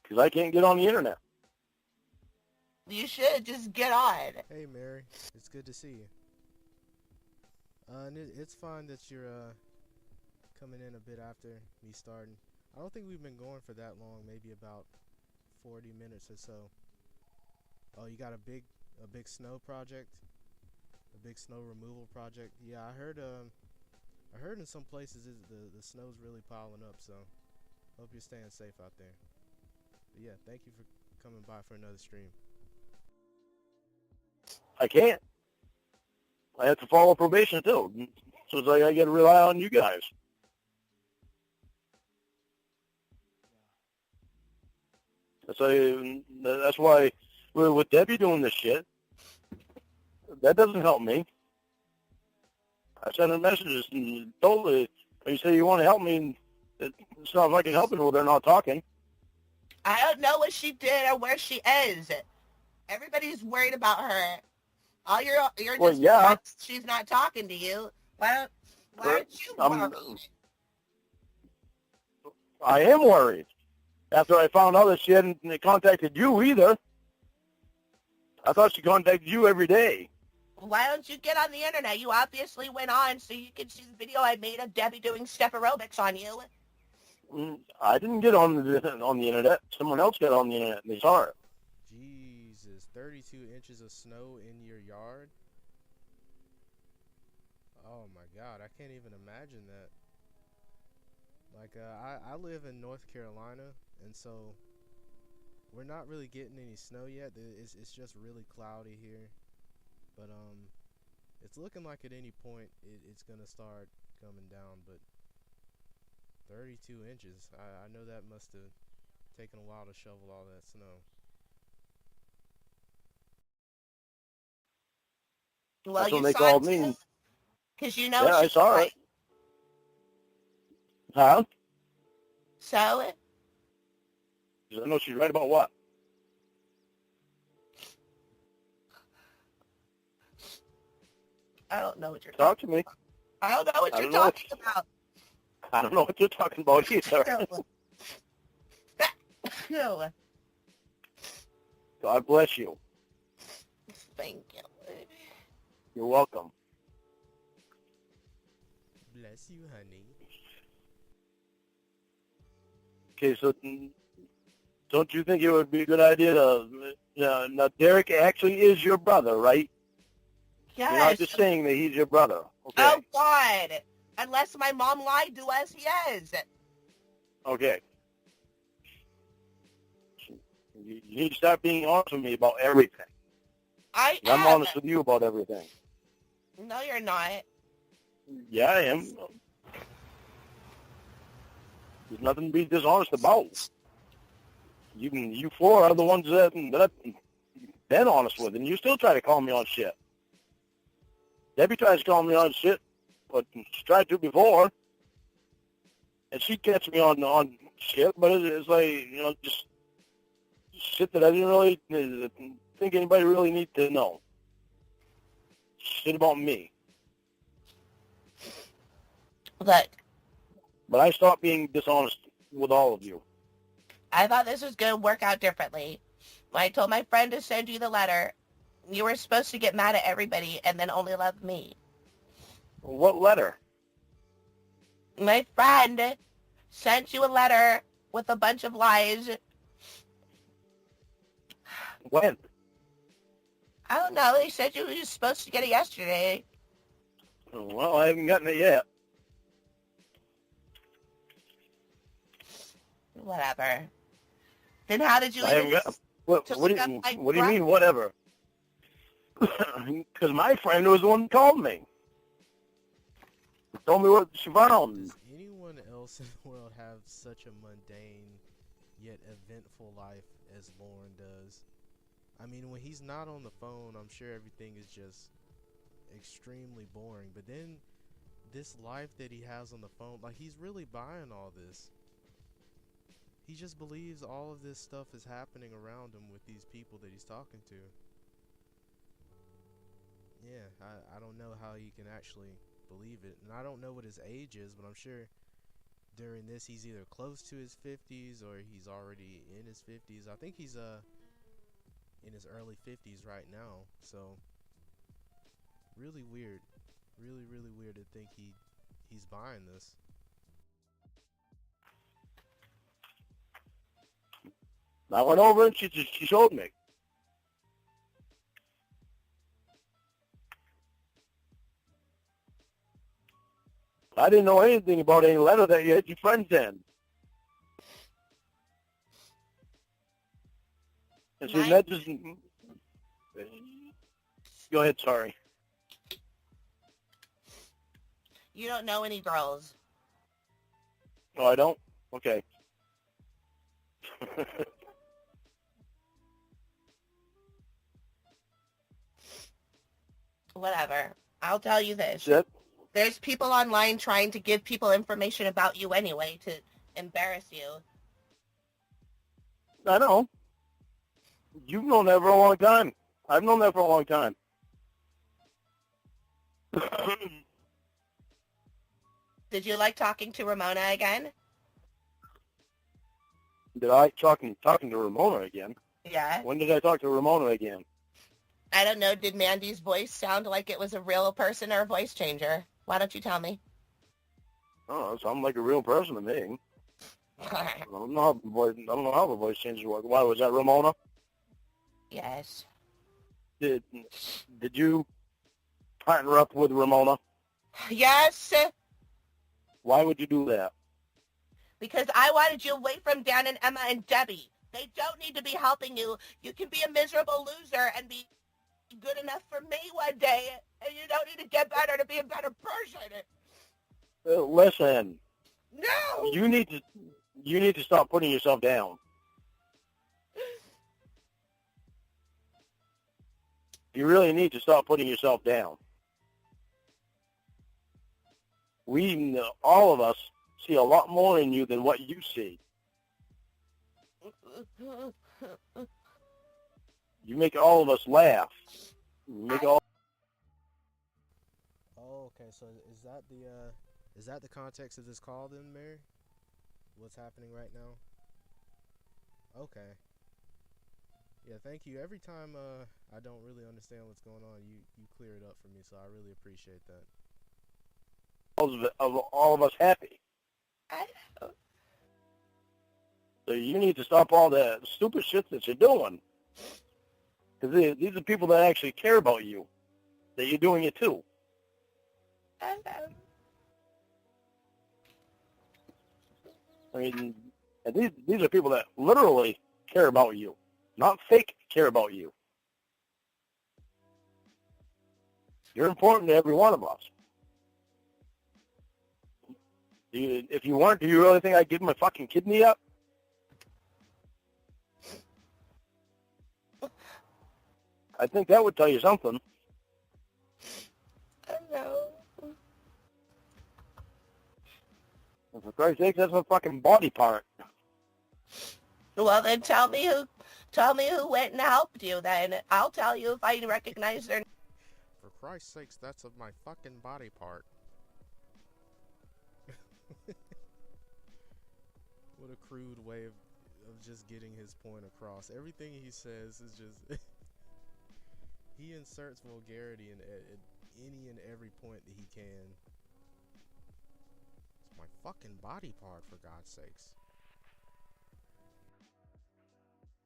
because I can't get on the internet. You should just get on. hey Mary, it's good to see you. And it's fine that you're coming in a bit after me starting. I don't think we've been going for that long, maybe about 40 minutes or so. Oh, you got a big snow project? A big snow removal project? Yeah, I heard in some places the snow's really piling up, so hope you're staying safe out there. But yeah, thank you for coming by for another stream. I can't. I have to follow probation too. So it's like I got to rely on you guys. That's why with Debbie doing this shit, that doesn't help me. I sent her messages and told her, you say you want to help me, it sounds like you're helping her, they're not talking. I don't know what she did or where she is. Everybody's worried about her. All you're Well, just yeah. She's not talking to you. Why aren't you worried? I am worried. After I found out that she hadn't contacted you either. I thought she contacted you every day. Why don't you get on the internet? You obviously went on so you could see the video I made of Debbie doing step aerobics on you. I didn't get on the internet. Someone else got on the internet and they saw it. Jesus, 32 inches of snow in your yard? Oh my God, I can't even imagine that. Like, I live in North Carolina, and so we're not really getting any snow yet. It's just really cloudy here. But it's looking like at any point it's gonna start coming down. But 32 inches, I know that must have taken a while to shovel all that snow. Well, that's when they called me. Because you know. Yeah, I saw right. it. Huh? So? I know she's right about what? I don't know what you're talking to me. I don't know what you're talking about. I don't know what you're talking about either. No. God bless you. Thank you. You're welcome. Bless you, honey. Okay, so don't you think it would be a good idea to... now, Derek actually is your brother, right? Yes. You're not just saying that he's your brother. Okay. Oh, God. Unless my mom lied to us, he is. Okay. You need to start being honest with me about everything. I'm honest with you about everything. No, you're not. Yeah, I am. There's nothing to be dishonest about. You four are the ones that I've been honest with, and you still try to call me on shit. Debbie tries to call me on shit, but she tried to before, and she catch me on shit, but it's like, just shit that I didn't really think anybody really need to know. Shit about me. Look. But I stopped being dishonest with all of you. I thought this was going to work out differently. When I told my friend to send you the letter, you were supposed to get mad at everybody and then only love me. What letter? My friend sent you a letter with a bunch of lies. When? I don't know. They said you were supposed to get it yesterday. Well, I haven't gotten it yet. Whatever. Then how did you I haven't got... What do you mean, whatever? Because my friend was the one who called me. Told me what she found. Does anyone else in the world have such a mundane yet eventful life as Lorne does? I mean, when he's not on the phone, I'm sure everything is just extremely boring. But then this life that he has on the phone, like, he's really buying all this. He just believes all of this stuff is happening around him with these people that he's talking to. Yeah, I don't know how he can actually believe it. And I don't know what his age is, but I'm sure during this he's either close to his 50s or he's already in his 50s. I think he's in his early 50s right now. So really weird. Really, really weird to think he's buying this. I went over and she showed me. I didn't know anything about any letter that you had your friends in. And see, that just... Go ahead, sorry. You don't know any girls. Oh, I don't? Okay. Whatever. I'll tell you this. Yep. There's people online trying to give people information about you anyway to embarrass you. I know. You've known that for a long time. I've known that for a long time. Did you like talking to Ramona again? Did I talking to Ramona again? Yeah. When did I talk to Ramona again? I don't know. Did Mandy's voice sound like it was a real person or a voice changer? Why don't you tell me? Oh, it sounded like a real person to me. I don't know how the voice changes work. Why was that Ramona? Yes. Did you partner up with Ramona? Yes. Why would you do that? Because I wanted you away from Dan and Emma and Debbie. They don't need to be helping you. You can be a miserable loser and be good enough for me one day, and you don't need to get better to be a better person. Listen. No. You need to stop putting yourself down. You really need to stop putting yourself down. All of us, see a lot more in you than what you see. You make all of us laugh. You make all. Oh, okay. So is that the context of this call then, Mary? What's happening right now? Okay. Yeah, thank you. Every time I don't really understand what's going on, you clear it up for me, so I really appreciate that. Of all of us happy. I know. So you need to stop all that stupid shit that you're doing. Because these are people that actually care about you. That you're doing it too. I know. I mean, and these are people that literally care about you. Not fake care about you. You're important to every one of us. If you weren't, do you really think I'd give my fucking kidney up? I think that would tell you something. I know. And for Christ's sake, that's a fucking body part. Well, then tell me who went and helped you. Then I'll tell you if I recognize their. For Christ's sakes, that's of my fucking body part. What a crude way of just getting his point across. Everything he says is just... he inserts vulgarity in at any and every point that he can. It's my fucking body part, for God's sakes.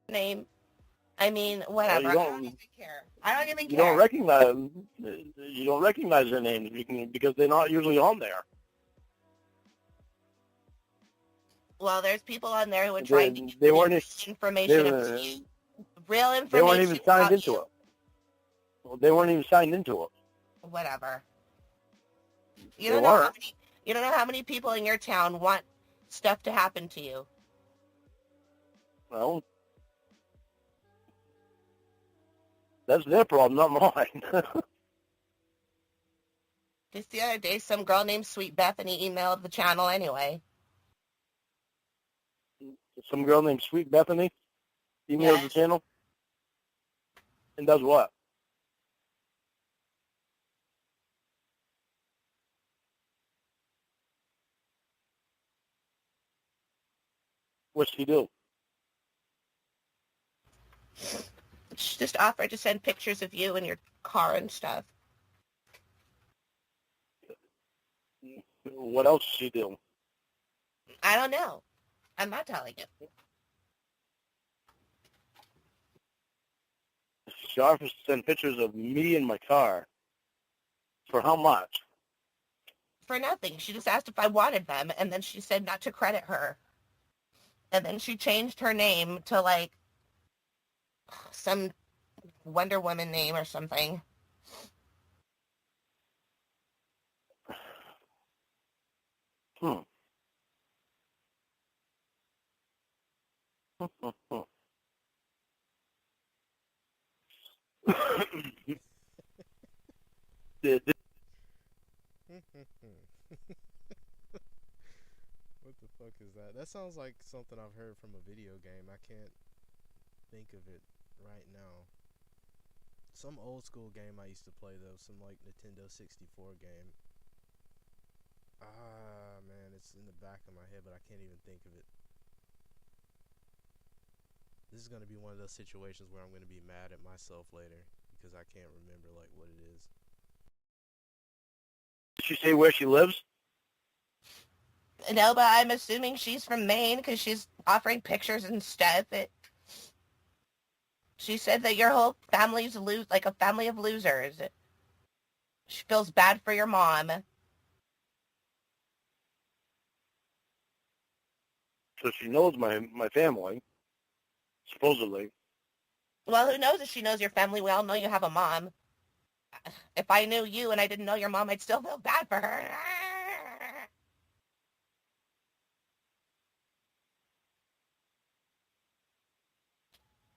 Name. I mean, whatever. Well, I don't even care. I don't even care. You don't recognize their names because they're not usually on there. Well, there's people on there who are trying to get information about you. Real information. They weren't even signed into it. Well, they weren't even signed into it. Whatever. You don't know how many people in your town want stuff to happen to you. Well, that's their problem, not mine. Just the other day, some girl named Sweet Bethany emailed the channel anyway. Some girl named Sweet Bethany emails the channel and does what? What's she do? She just offered to send pictures of you and your car and stuff. What else does she do? I don't know. I'm not telling you. She offers to send pictures of me in my car. For how much? For nothing. She just asked if I wanted them, and then she said not to credit her. And then she changed her name to, like, some Wonder Woman name or something. What the fuck is that? That sounds like something I've heard from a video game. I can't think of it right now. Some old school game I used to play though, some like Nintendo 64 game. Ah, man, it's in the back of my head, but I can't even think of it. This is gonna be one of those situations where I'm gonna be mad at myself later because I can't remember like what it is. Did she say where she lives? No, but I'm assuming she's from Maine because she's offering pictures and stuff. She said that your whole family's like a family of losers. She feels bad for your mom. So she knows my family, supposedly. Well, who knows if she knows your family? We all know you have a mom. If I knew you and I didn't know your mom, I'd still feel bad for her.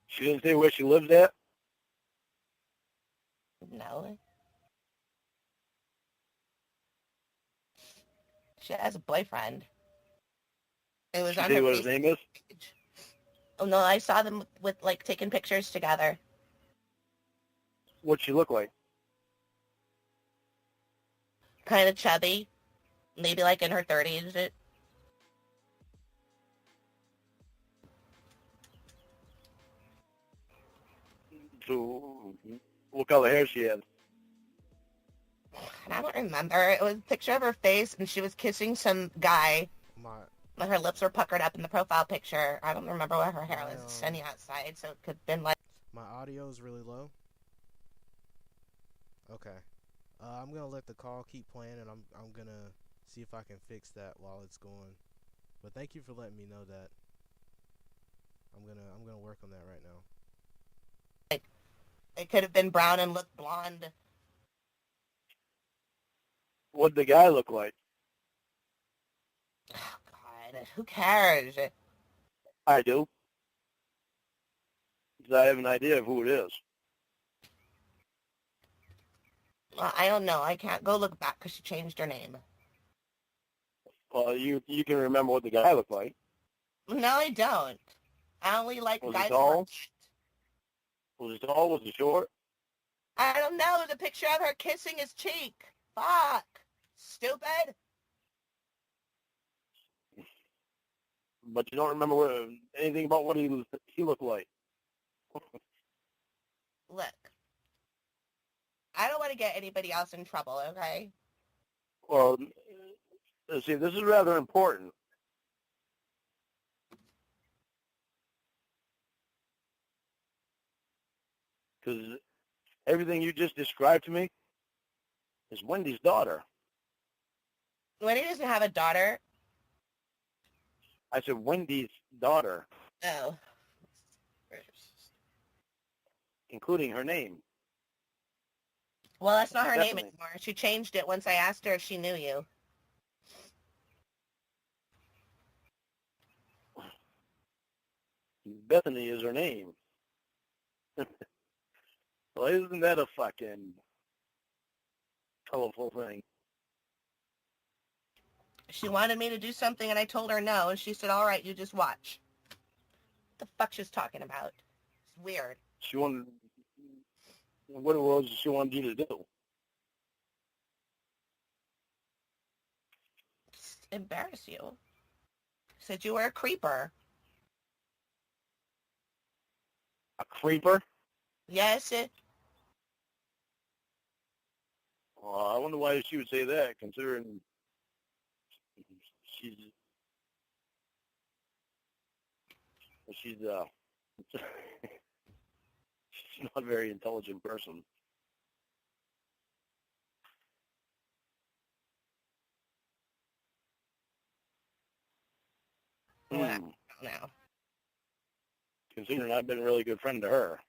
She didn't say where she lives at? No. She has a boyfriend. It was She on say her what his name is? page. Oh, no, I saw them with, like, taking pictures together. What'd she look like? Kind of chubby. Maybe, like, in her 30s. So, what color hair she had? I don't remember. It was a picture of her face, and she was kissing some guy. But her lips were puckered up in the profile picture. I don't remember what her hair was. It's sunny outside, so it could have been like... My audio is really low? Okay. I'm gonna let the call keep playing, and I'm gonna see if I can fix that while it's going. But thank you for letting me know that. I'm gonna work on that right now. Like, it could have been brown and looked blonde. What'd the guy look like? Oh, God. Who cares? I do. Because I have an idea of who it is. Well, I don't know. I can't go look back because she changed her name. Well, you can remember what the guy looked like. No, I don't. I only like Was guys he who are... tall? Was he tall? Was he short? I don't know. There's a picture of her kissing his cheek. Fuck. Stupid. But you don't remember anything about what he looked like. Look. I don't want to get anybody else in trouble, okay? Well, see, this is rather important. Because everything you just described to me is Wendy's daughter. Wendy doesn't have a daughter. I said Wendy's daughter. Oh. Including her name. Well, that's not her Definitely. name anymore. She changed it once I asked her if she knew you. Bethany is her name. Well, isn't that a fucking colorful thing? She wanted me to do something, and I told her no, and she said, all right, you just watch. What the fuck she's talking about? It's weird. She wanted... What was it she wanted you to do? Just embarrass you. Said you were a creeper. A creeper? Yes, Well, I wonder why she would say that, considering she's not a very intelligent person. Well, I don't know. Considering I've been a really good friend to her.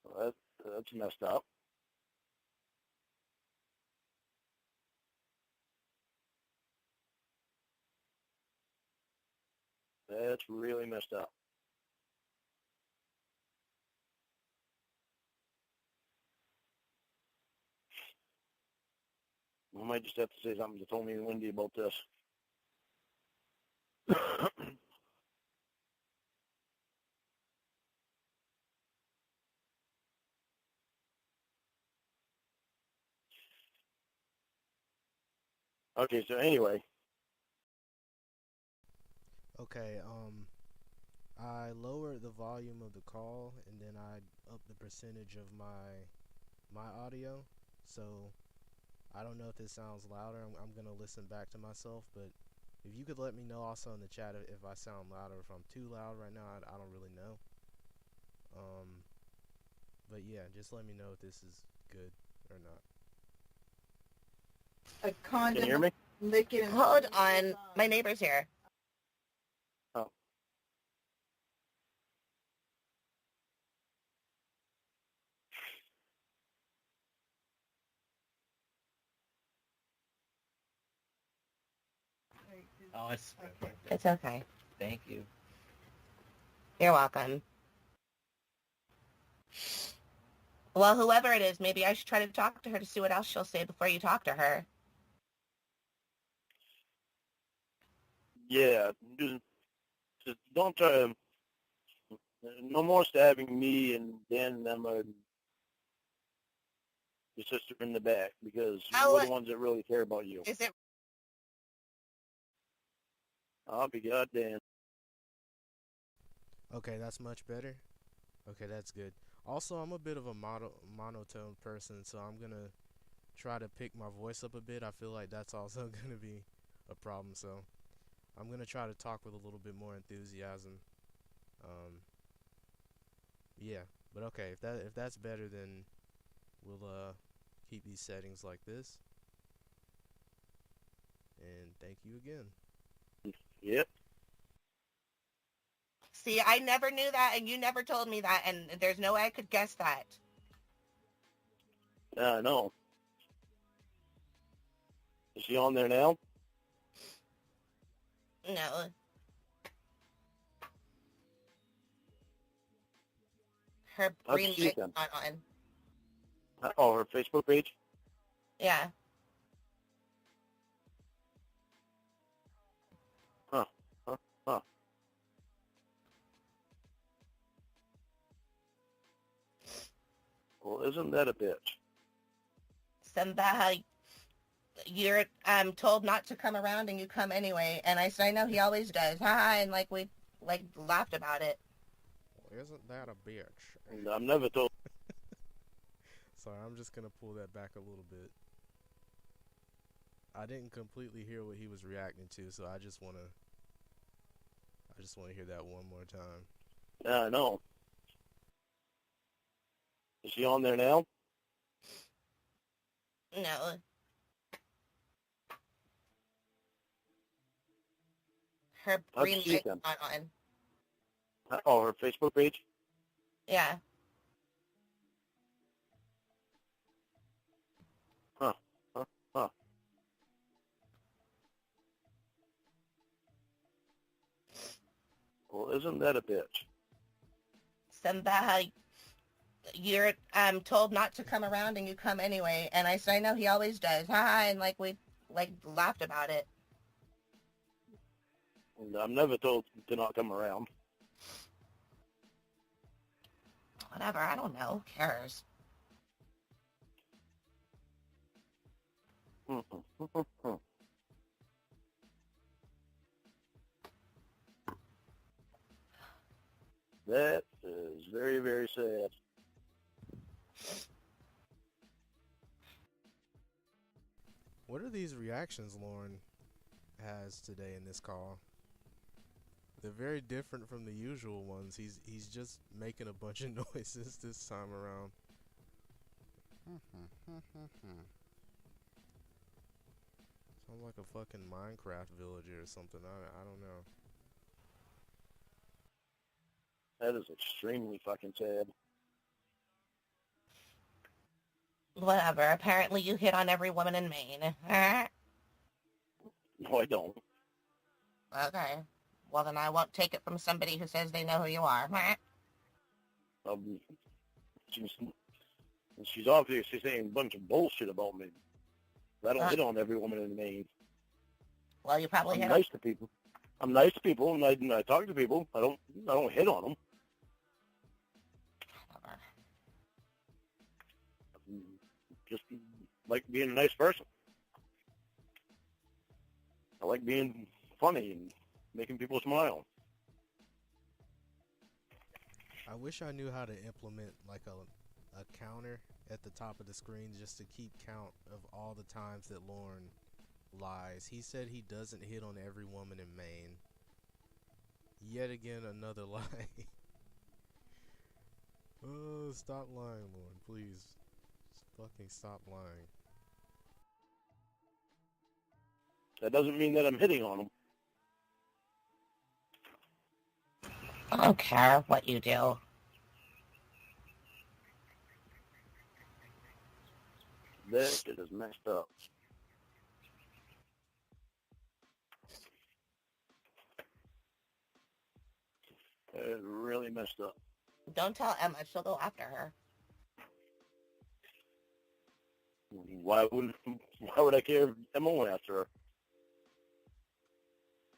Well, that's messed up. That's really messed up. I might just have to say something to Tony and Wendy about this. Okay, so anyway. Okay, I lowered the volume of the call, and then I upped the percentage of my audio. So I don't know if this sounds louder. I'm gonna listen back to myself, but if you could let me know also in the chat if I sound louder, if I'm too loud right now, I don't really know. But yeah, just let me know if this is good or not. A condom. Can you hear me? Licking. Hold on. My neighbor's here. Oh. Oh, it's Okay. It's okay. Thank you. You're welcome. Well, whoever it is, maybe I should try to talk to her to see what else she'll say before you talk to her. Yeah, just don't try to. No more stabbing me and Dan and them and your sister in the back, because we're the ones that really care about you. Is it? I'll be goddamn. Okay, that's much better. Okay, that's good. Also, I'm a bit of a monotone person, so I'm gonna try to pick my voice up a bit. I feel like that's also gonna be a problem, so I'm gonna try to talk with a little bit more enthusiasm. Yeah, but okay, if that's better, then we'll keep these settings like this. And thank you again. Yep. See, I never knew that, and you never told me that, and there's no way I could guess that. Yeah, I know. Is she on there now? No. Her green light's not on. Oh, her Facebook page? Yeah. Huh. Well, isn't that a bitch? Somehow you're told not to come around and you come anyway, and I said I know he always does. Haha, and we laughed about it. Well, isn't that a bitch? And I'm never told. Sorry, I'm just gonna pull that back a little bit. I didn't completely hear what he was reacting to, so I just wanna hear that one more time. Yeah, I know. Is she on there now? No. Her green light's not on. Oh, her Facebook page? Yeah. Huh. Well, isn't that a bitch? Somehow you're told not to come around and you come anyway, and I said I know he always does. Haha, and we laughed about it. And I'm never told to not come around. Whatever, I don't know. Who cares? That is very, very sad. What are these reactions Lorne has today in this call? They're very different from the usual ones. He's just making a bunch of noises this time around. Sounds like a fucking Minecraft villager or something. I don't know. That is extremely fucking sad. Whatever. Apparently you hit on every woman in Maine. No, I don't. Okay. Well, then I won't take it from somebody who says they know who you are. She's obviously saying a bunch of bullshit about me. I don't hit on every woman in Maine. Well, you probably I'm hit nice to people. I'm nice to people, and I talk to people. I don't hit on them. Just like being a nice person. I like being funny and making people smile. I wish I knew how to implement like a counter at the top of the screen just to keep count of all the times that Lorne lies. He said he doesn't hit on every woman in Maine. Yet again, another lie. Oh, stop lying, Lorne, please. Just fucking stop lying. That doesn't mean that I'm hitting on them. I don't care what you do. That shit is messed up. It's really messed up. Don't tell Emma. She'll go after her. Why would I care if Emma went after her?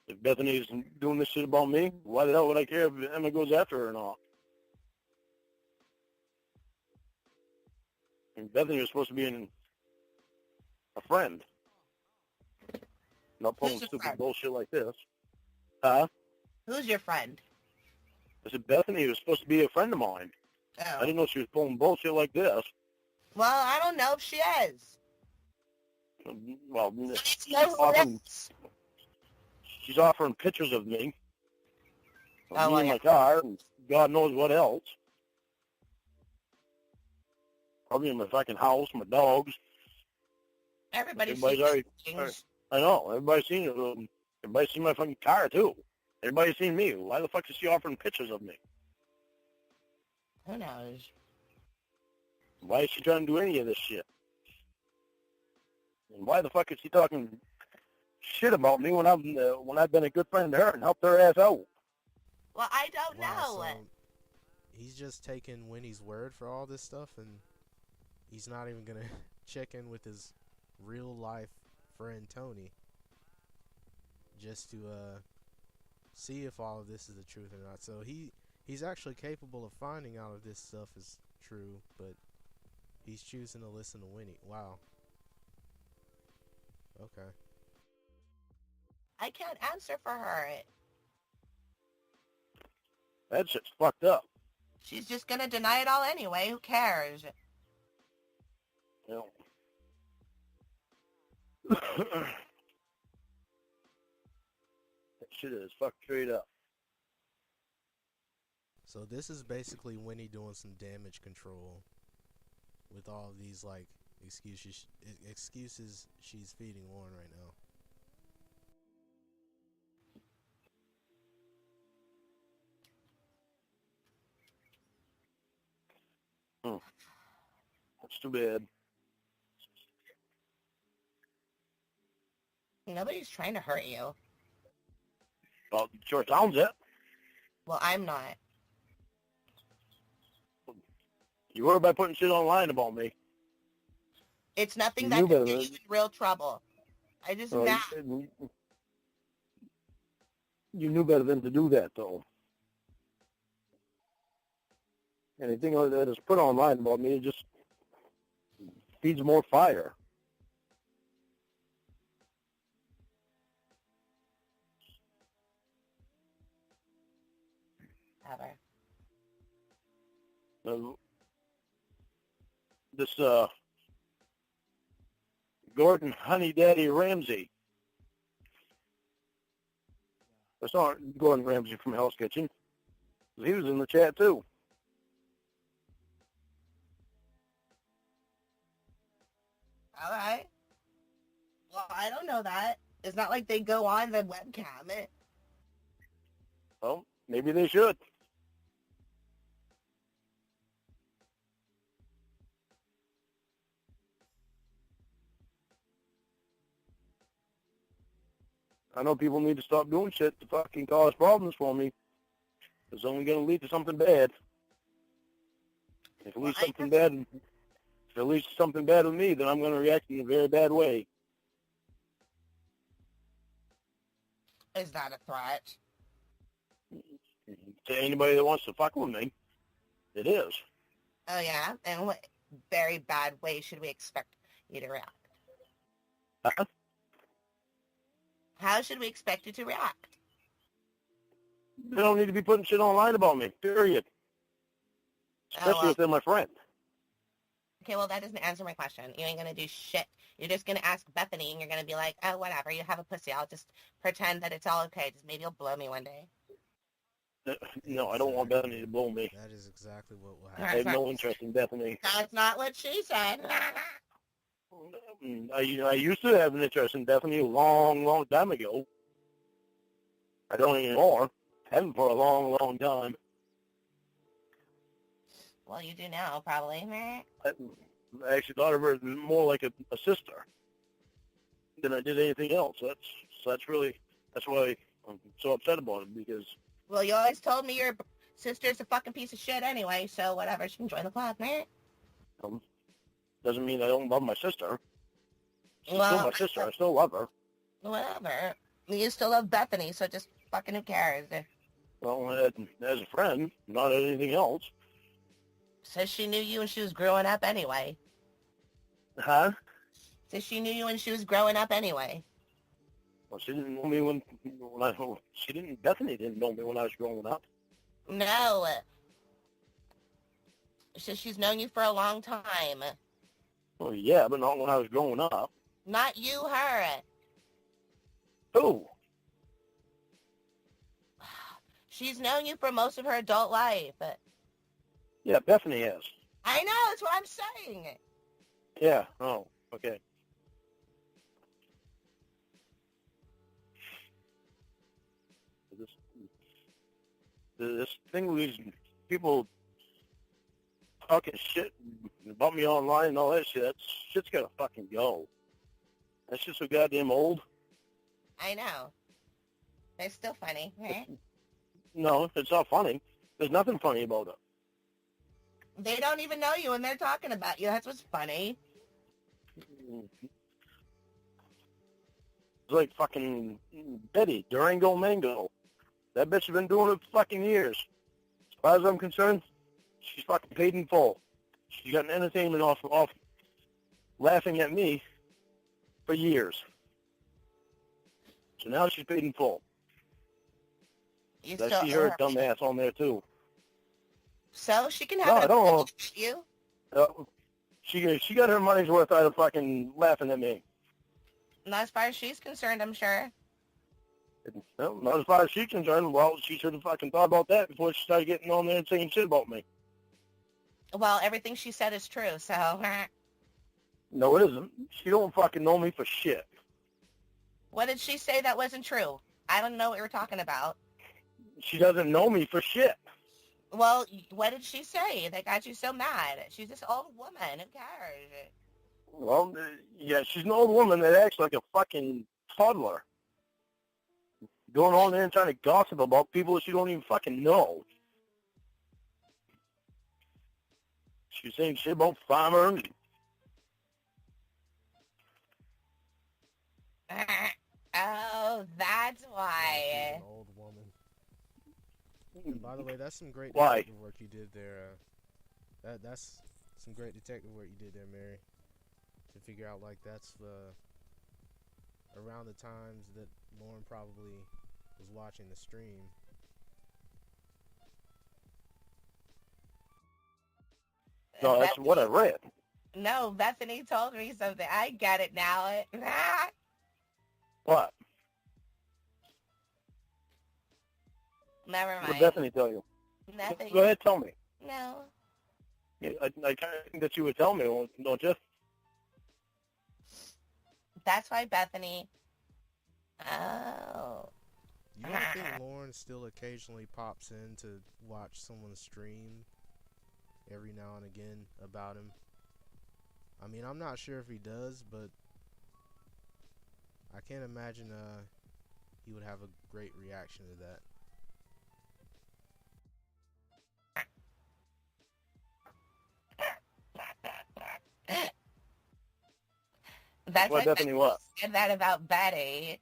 If Bethany's doing this shit about me, why the hell would I care if Emma goes after her or not? And Bethany was supposed to be a friend. Not pulling stupid friend? bullshit like this. Huh? Who's your friend? I said Bethany was supposed to be a friend of mine. Oh. I didn't know she was pulling bullshit like this. Well, I don't know if she is. Well, No, she's offering pictures of me. Oh, Me in my car, and God knows what else. Probably in my fucking house, my dogs. Everybody's already. things. I know. Everybody's seen it. Everybody's seen my fucking car too. Everybody's seen me. Why the fuck is she offering pictures of me? Who knows? Why is she trying to do any of this shit? And why the fuck is she talking shit about me when I've been a good friend to her and helped her ass out? Well, I don't know. So he's just taking Winnie's word for all this stuff, and he's not even gonna check in with his real life friend Tony just to see if all of this is the truth or not. So he's actually capable of finding out if this stuff is true, but he's choosing to listen to Winnie. Wow. Okay. I can't answer for her. That shit's fucked up. She's just gonna deny it all anyway. Who cares? You know. That shit is fucked straight up. So this is basically Winnie doing some damage control with all of these like excuses she's feeding Lorne right now. That's too bad. Nobody's trying to hurt you. Well, sure sounds it. Well, I'm not. You were by putting shit online about me. It's nothing You that knew could better. get you in real trouble. I just Well, mad. you knew better than to do that, though. Anything that is put online about me, it just feeds more fire. Ever. This Gordon Honey Daddy Ramsay. That's not Gordon Ramsay from Hell's Kitchen. He was in the chat too. All right. Well, I don't know that. It's not like they go on the webcam. Well, maybe they should. I know people need to stop doing shit to fucking cause problems for me. It's only going to lead to something bad. If it leads to something bad, if it leads to something bad with me, then I'm going to react in a very bad way. Is that a threat? To anybody that wants to fuck with me, it is. Oh, yeah? And what very bad way should we expect you to react? Huh? How should we expect you to react? They don't need to be putting shit online about me, period. Especially if they're my friend. Okay, well, that doesn't answer my question. You ain't going to do shit. You're just going to ask Bethany, and you're going to be like, oh, whatever, you have a pussy. I'll just pretend that it's all okay. Just maybe you'll blow me one day. No, I don't want Bethany to blow me. That is exactly what will I happen. have no interest in Bethany. That's not what she said. I used to have an interest in Bethany a long, long time ago. I don't anymore. Haven't for a long, long time. Well, you do now, probably. I actually thought of her as more like a sister than I did anything else. That's why I'm so upset about it, because... Well, you always told me your sister's a fucking piece of shit anyway, so whatever, she can join the club, man. Doesn't mean I don't love my sister. She's Well, still my sister. I still love her. Whatever. You still love Bethany, so just fucking who cares? Well, as a friend, not as anything else. Says she knew you when she was growing up anyway. Huh? Says she knew you when she was growing up anyway. Well, she didn't know me when Bethany didn't know me when I was growing up. No. She says she's known you for a long time. Well, yeah, but not when I was growing up. Not you, her. Who? She's known you for most of her adult life. Yeah, Bethany has. I know, that's what I'm saying. Yeah, oh, okay. This thing with these people talking shit about me online and all that shit, that shit's gotta fucking go. That's just so goddamn old. I know. It's still funny, right? No, it's not funny. There's nothing funny about it. They don't even know you and they're talking about you. That's what's funny. It's like fucking Betty, Durango Mango. That bitch has been doing it for fucking years. As far as I'm concerned, she's fucking paid in full. She's got an entertainment off laughing at me for years. So now she's paid in full. You I still see owe her her. dumbass on there too. So she can have No, it I don't. at you. She got her money's worth out of fucking laughing at me. Not as far as she's concerned, I'm sure. No, not as far as she's concerned. Well, she should have fucking thought about that before she started getting on there and saying shit about me. Well, everything she said is true, so... No, it isn't. She don't fucking know me for shit. What did she say that wasn't true? I don't know what you're talking about. She doesn't know me for shit. Well, what did she say that got you so mad? She's this old woman. Who cares? Well, yeah, she's an old woman that acts like a fucking toddler. Going on there and trying to gossip about people that she don't even fucking know. She's saying shit about Farmer. And Oh, that's why. An old woman. And by the way, that's some great Why? detective work you did there. That's some great detective work you did there, Mary. To figure out, like, that's around the times that Lorne probably was watching the stream. no, that's what I read. No, Bethany told me something. I get it now. What? Never What did mind. Bethany tell you? Nothing. Go ahead, tell me. No. Yeah, I kind of think that you would tell me, don't you? That's why Bethany. Oh. You don't think Lorne still occasionally pops in to watch someone stream every now and again about him? I mean, I'm not sure if he does, but I can't imagine he would have a great reaction to that. That's What, why Bethany? What? Bethany said that about Betty.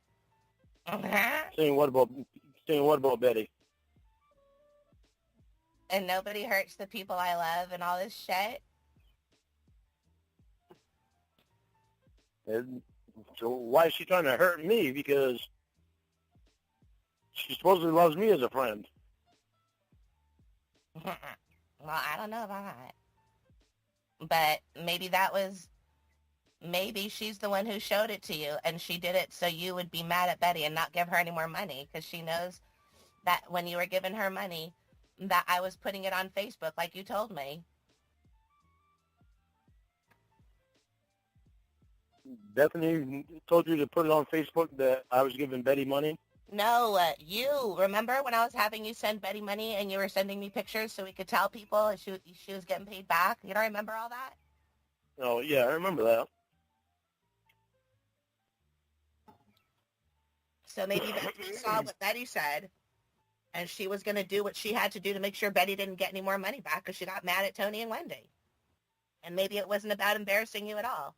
Saying what about? Saying what about Betty? And nobody hurts the people I love and all this shit. And so why is she trying to hurt me? Because she supposedly loves me as a friend. Well, I don't know about that. But maybe she's the one who showed it to you, and she did it so you would be mad at Betty and not give her any more money, because she knows that when you were giving her money, that I was putting it on Facebook like you told me. Bethany told you to put it on Facebook that I was giving Betty money. No, you. Remember when I was having you send Betty money and you were sending me pictures so we could tell people she was getting paid back? You don't remember all that? Oh yeah, I remember that. So maybe Betty saw what Betty said, and she was going to do what she had to do to make sure Betty didn't get any more money back because she got mad at Tony and Wendy. And maybe it wasn't about embarrassing you at all.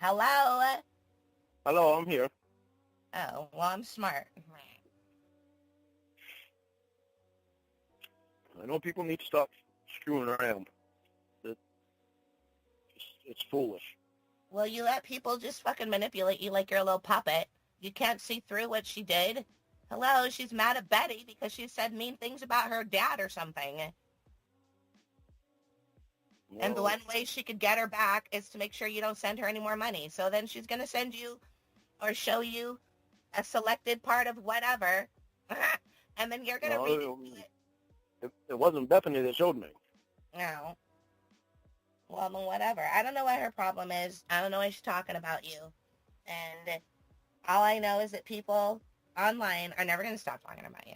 Hello? Hello, I'm here. Oh, well, I'm smart. I know people need to stop screwing around. It's foolish. Well, you let people just fucking manipulate you like you're a little puppet. You can't see through what she did. Hello, she's mad at Betty because she said mean things about her dad or something. And the one way she could get her back is to make sure you don't send her any more money. So then she's going to send you or show you a selected part of whatever, and then you're going to read it. It wasn't Bethany that showed me. No. Well, then whatever. I don't know what her problem is. I don't know why she's talking about you. And all I know is that people online are never going to stop talking about you.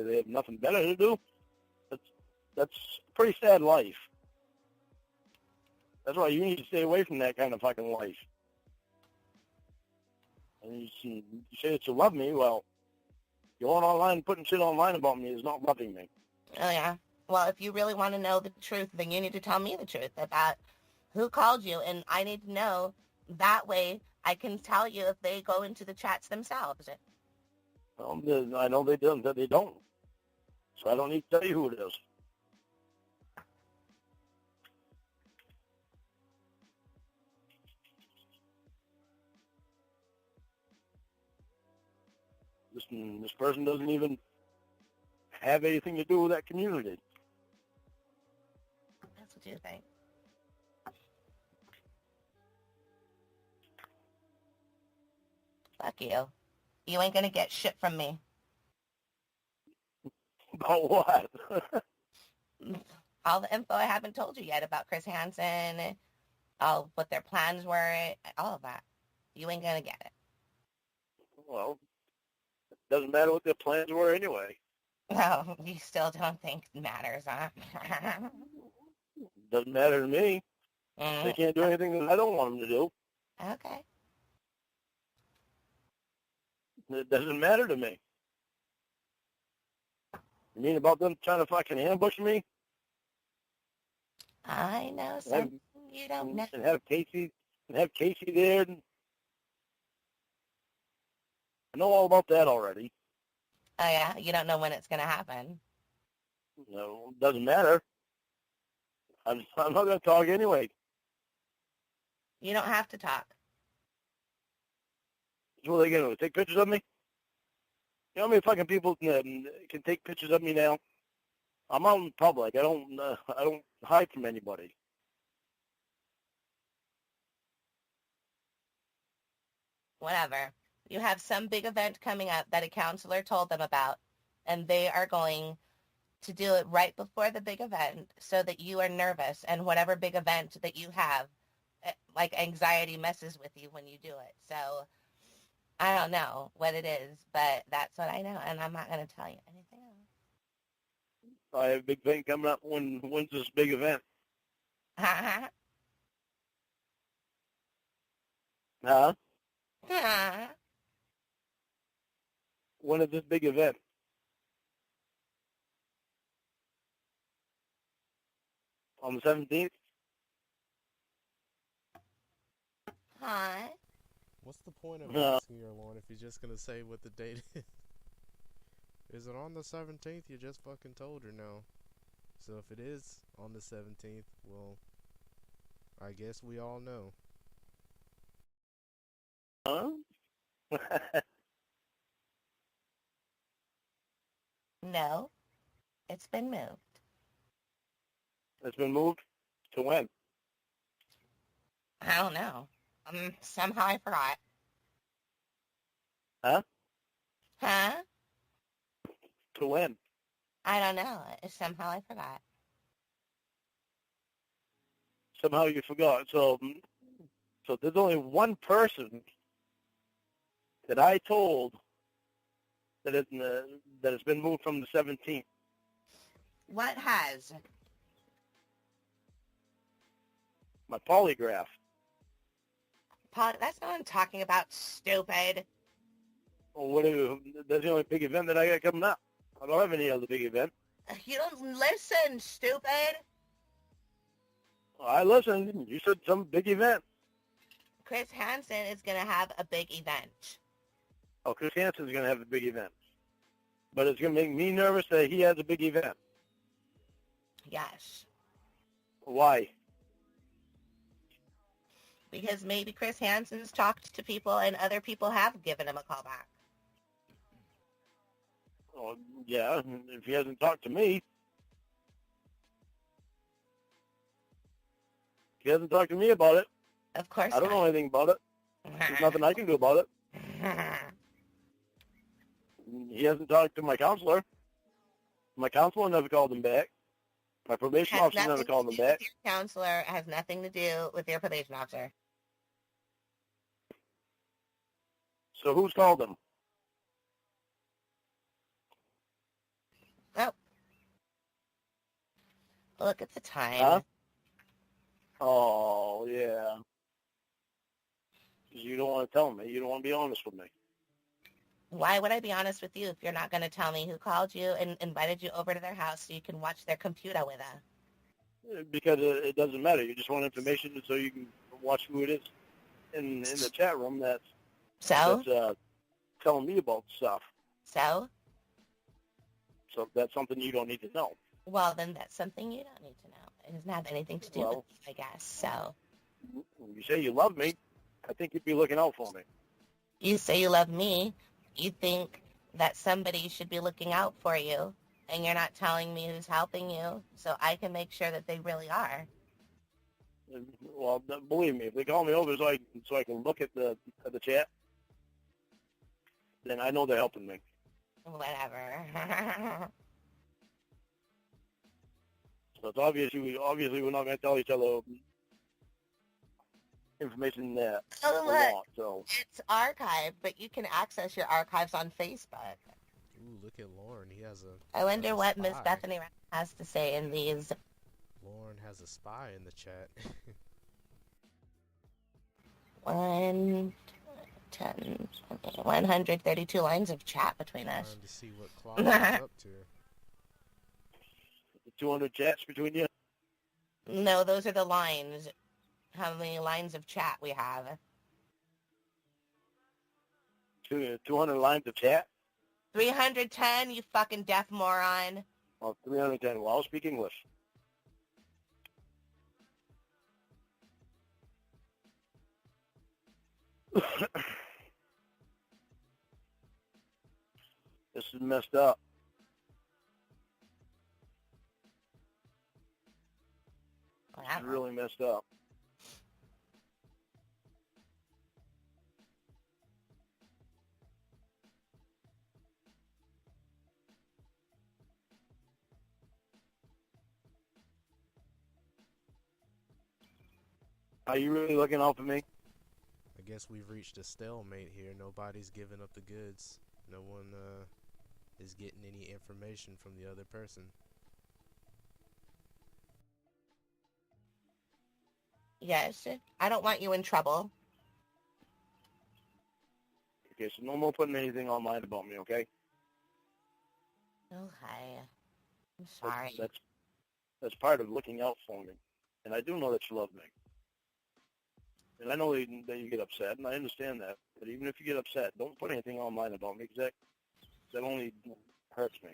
They have nothing better to do. That's a pretty sad life. That's why you need to stay away from that kind of fucking life. And you say that you love me, well, going online and putting shit online about me is not loving me. Oh, yeah. Well, if you really want to know the truth, then you need to tell me the truth about who called you, and I need to know. That way I can tell you if they go into the chats themselves. Well, I know they don't. So I don't need to tell you who it is. This person doesn't even have anything to do with that community. That's what you think. Fuck you. You ain't gonna get shit from me. About what? All the info I haven't told you yet about Chris Hansen, all what their plans were, all of that. You ain't gonna get it. Well, it doesn't matter what their plans were anyway. No, you still don't think it matters, huh? Doesn't matter to me. They can't do anything that I don't want them to do. Okay. It doesn't matter to me. You mean about them trying to fucking ambush me? I know something you don't know. And have Casey there. I know all about that already. Oh, yeah? You don't know when it's going to happen. No, it doesn't matter. I'm not going to talk anyway. You don't have to talk. What are they going to do? Take pictures of me? You know how many fucking people can take pictures of me now? I'm out in public. I don't hide from anybody. Whatever. You have some big event coming up that a counselor told them about, and they are going to do it right before the big event so that you are nervous, and whatever big event that you have, like anxiety messes with you when you do it. So I don't know what it is, but that's what I know, and I'm not going to tell you anything I have a big thing coming up. When's this big event? else. Huh? When is this big event? On the 17th? Huh? What's the point of No. asking her, Lorne, if you're just gonna say what the date is? Is it on the 17th? You just fucking told her no. So if it is on the 17th, well, I guess we all know. Huh? No, it's been moved. It's been moved to when? I don't know. Somehow I forgot. Huh? Huh? To when? I don't know. Somehow I forgot. Somehow you forgot. So there's only one person that I told that it's been moved from the 17th. What has? My polygraph. That's not what I'm talking about, stupid. Well, that's the only big event that I got coming up. I don't have any other big event. You don't listen, stupid. I listened. You said some big event. Chris Hansen is going to have a big event. Oh, Chris Hansen's going to have a big event. But it's going to make me nervous that he has a big event. Yes. Why? Because maybe Chris Hansen's talked to people and other people have given him a call back. Oh, yeah, if he hasn't talked to me. He hasn't talked to me about it. Of course I don't know anything about it. There's nothing I can do about it. He hasn't talked to my counselor. My counselor never called him back. My probation officer never called him back. Your counselor has nothing to do with your probation officer. So who's called him? Oh. Look at the time. Huh? Oh, yeah. You don't want to tell me. You don't want to be honest with me. Why would I be honest with you if you're not going to tell me who called you and invited you over to their house so you can watch their computer with her? Because it doesn't matter. You just want information so you can watch who it is in the chat room that's telling me about stuff. So? So that's something you don't need to know. Well, then that's something you don't need to know. It doesn't have anything to do with me, I guess. So. You say you love me. I think you'd be looking out for me. You say you love me. You think that somebody should be looking out for you, and you're not telling me who's helping you, so I can make sure that they really are. Well, believe me, if they call me over so I can look at the chat, then I know they're helping me. Whatever. So it's obviously we're not going to tell each other information that we want. So it's archived, but you can access your archives on Facebook. Ooh, look at Lorne. He has a. I wonder what Miss spy. Bethany has to say in these. Lorne has a spy in the chat. 132 lines of chat between us. Trying to see what Claude is up to. 200 chats between you. No, those are the lines. How many lines of chat we have. 200 lines of chat? 310, you fucking deaf moron. Oh, 310. Well, I'll speak English. This is messed up. This is really messed up. Are you really looking out for me? I guess we've reached a stalemate here. Nobody's giving up the goods. No one is getting any information from the other person. Yes, I don't want you in trouble. Okay, so no more putting anything online about me, okay? Okay. I'm sorry. That's part of looking out for me. And I do know that you love me. And I know that you get upset, and I understand that. But even if you get upset, don't put anything online about me, because that only hurts me.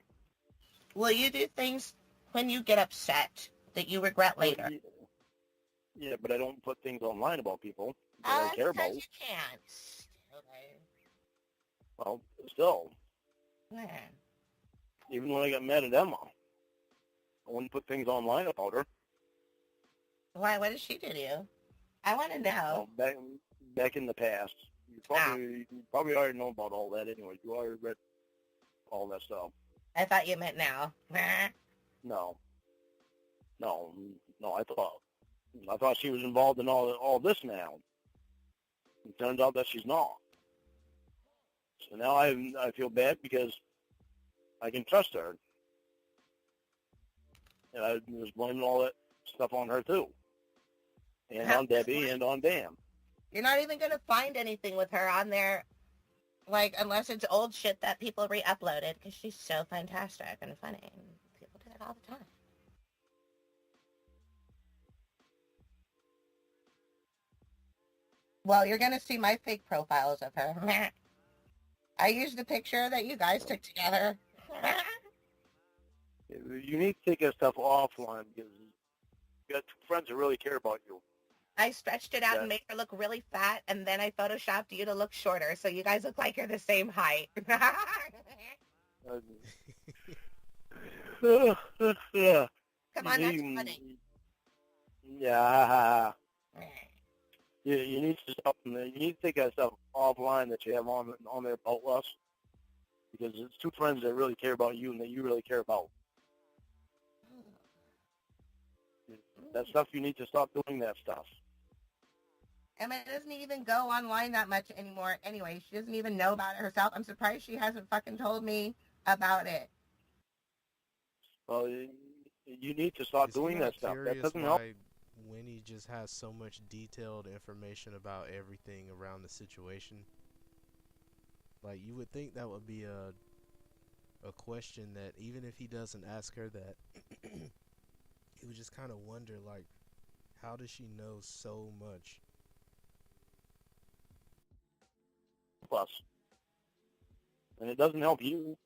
Will you do things when you get upset that you regret later? Yeah, but I don't put things online about people that I care about. Because you can't. Okay. Well, still. Yeah. Even when I got mad at Emma, I wouldn't put things online about her. Why? What did she do to you? I want to know. Well, back in the past. You probably already know about all that anyway. You already read all that stuff. I thought you meant now. No, I thought she was involved in all this now. It turns out that she's not. So now I feel bad because I can trust her. And I was blaming all that stuff on her too. And on Debbie and on Bam. You're not even going to find anything with her on there, like, unless it's old shit that people re-uploaded, because she's so fantastic and funny. People do that all the time. Well, you're going to see my fake profiles of her. I used the picture that you guys took together. You need to take that stuff offline because you got two friends that really care about you. I stretched it out and made her look really fat, and then I photoshopped you to look shorter, so you guys look like you're the same height. Yeah. Come on, that's funny. Yeah. You need to stop. You need to take that stuff offline that you have on there about us, because it's two friends that really care about you and that you really care about. That stuff, you need to stop doing that stuff. Emma doesn't even go online that much anymore anyway. She doesn't even know about it herself. I'm surprised she hasn't fucking told me about it. Well, you need to stop doing that stuff. That doesn't help. Winnie just has so much detailed information about everything around the situation. Like, you would think that would be a question that even if he doesn't ask her that, he would just kind of wonder, like, how does she know so much? Plus, and it doesn't help you.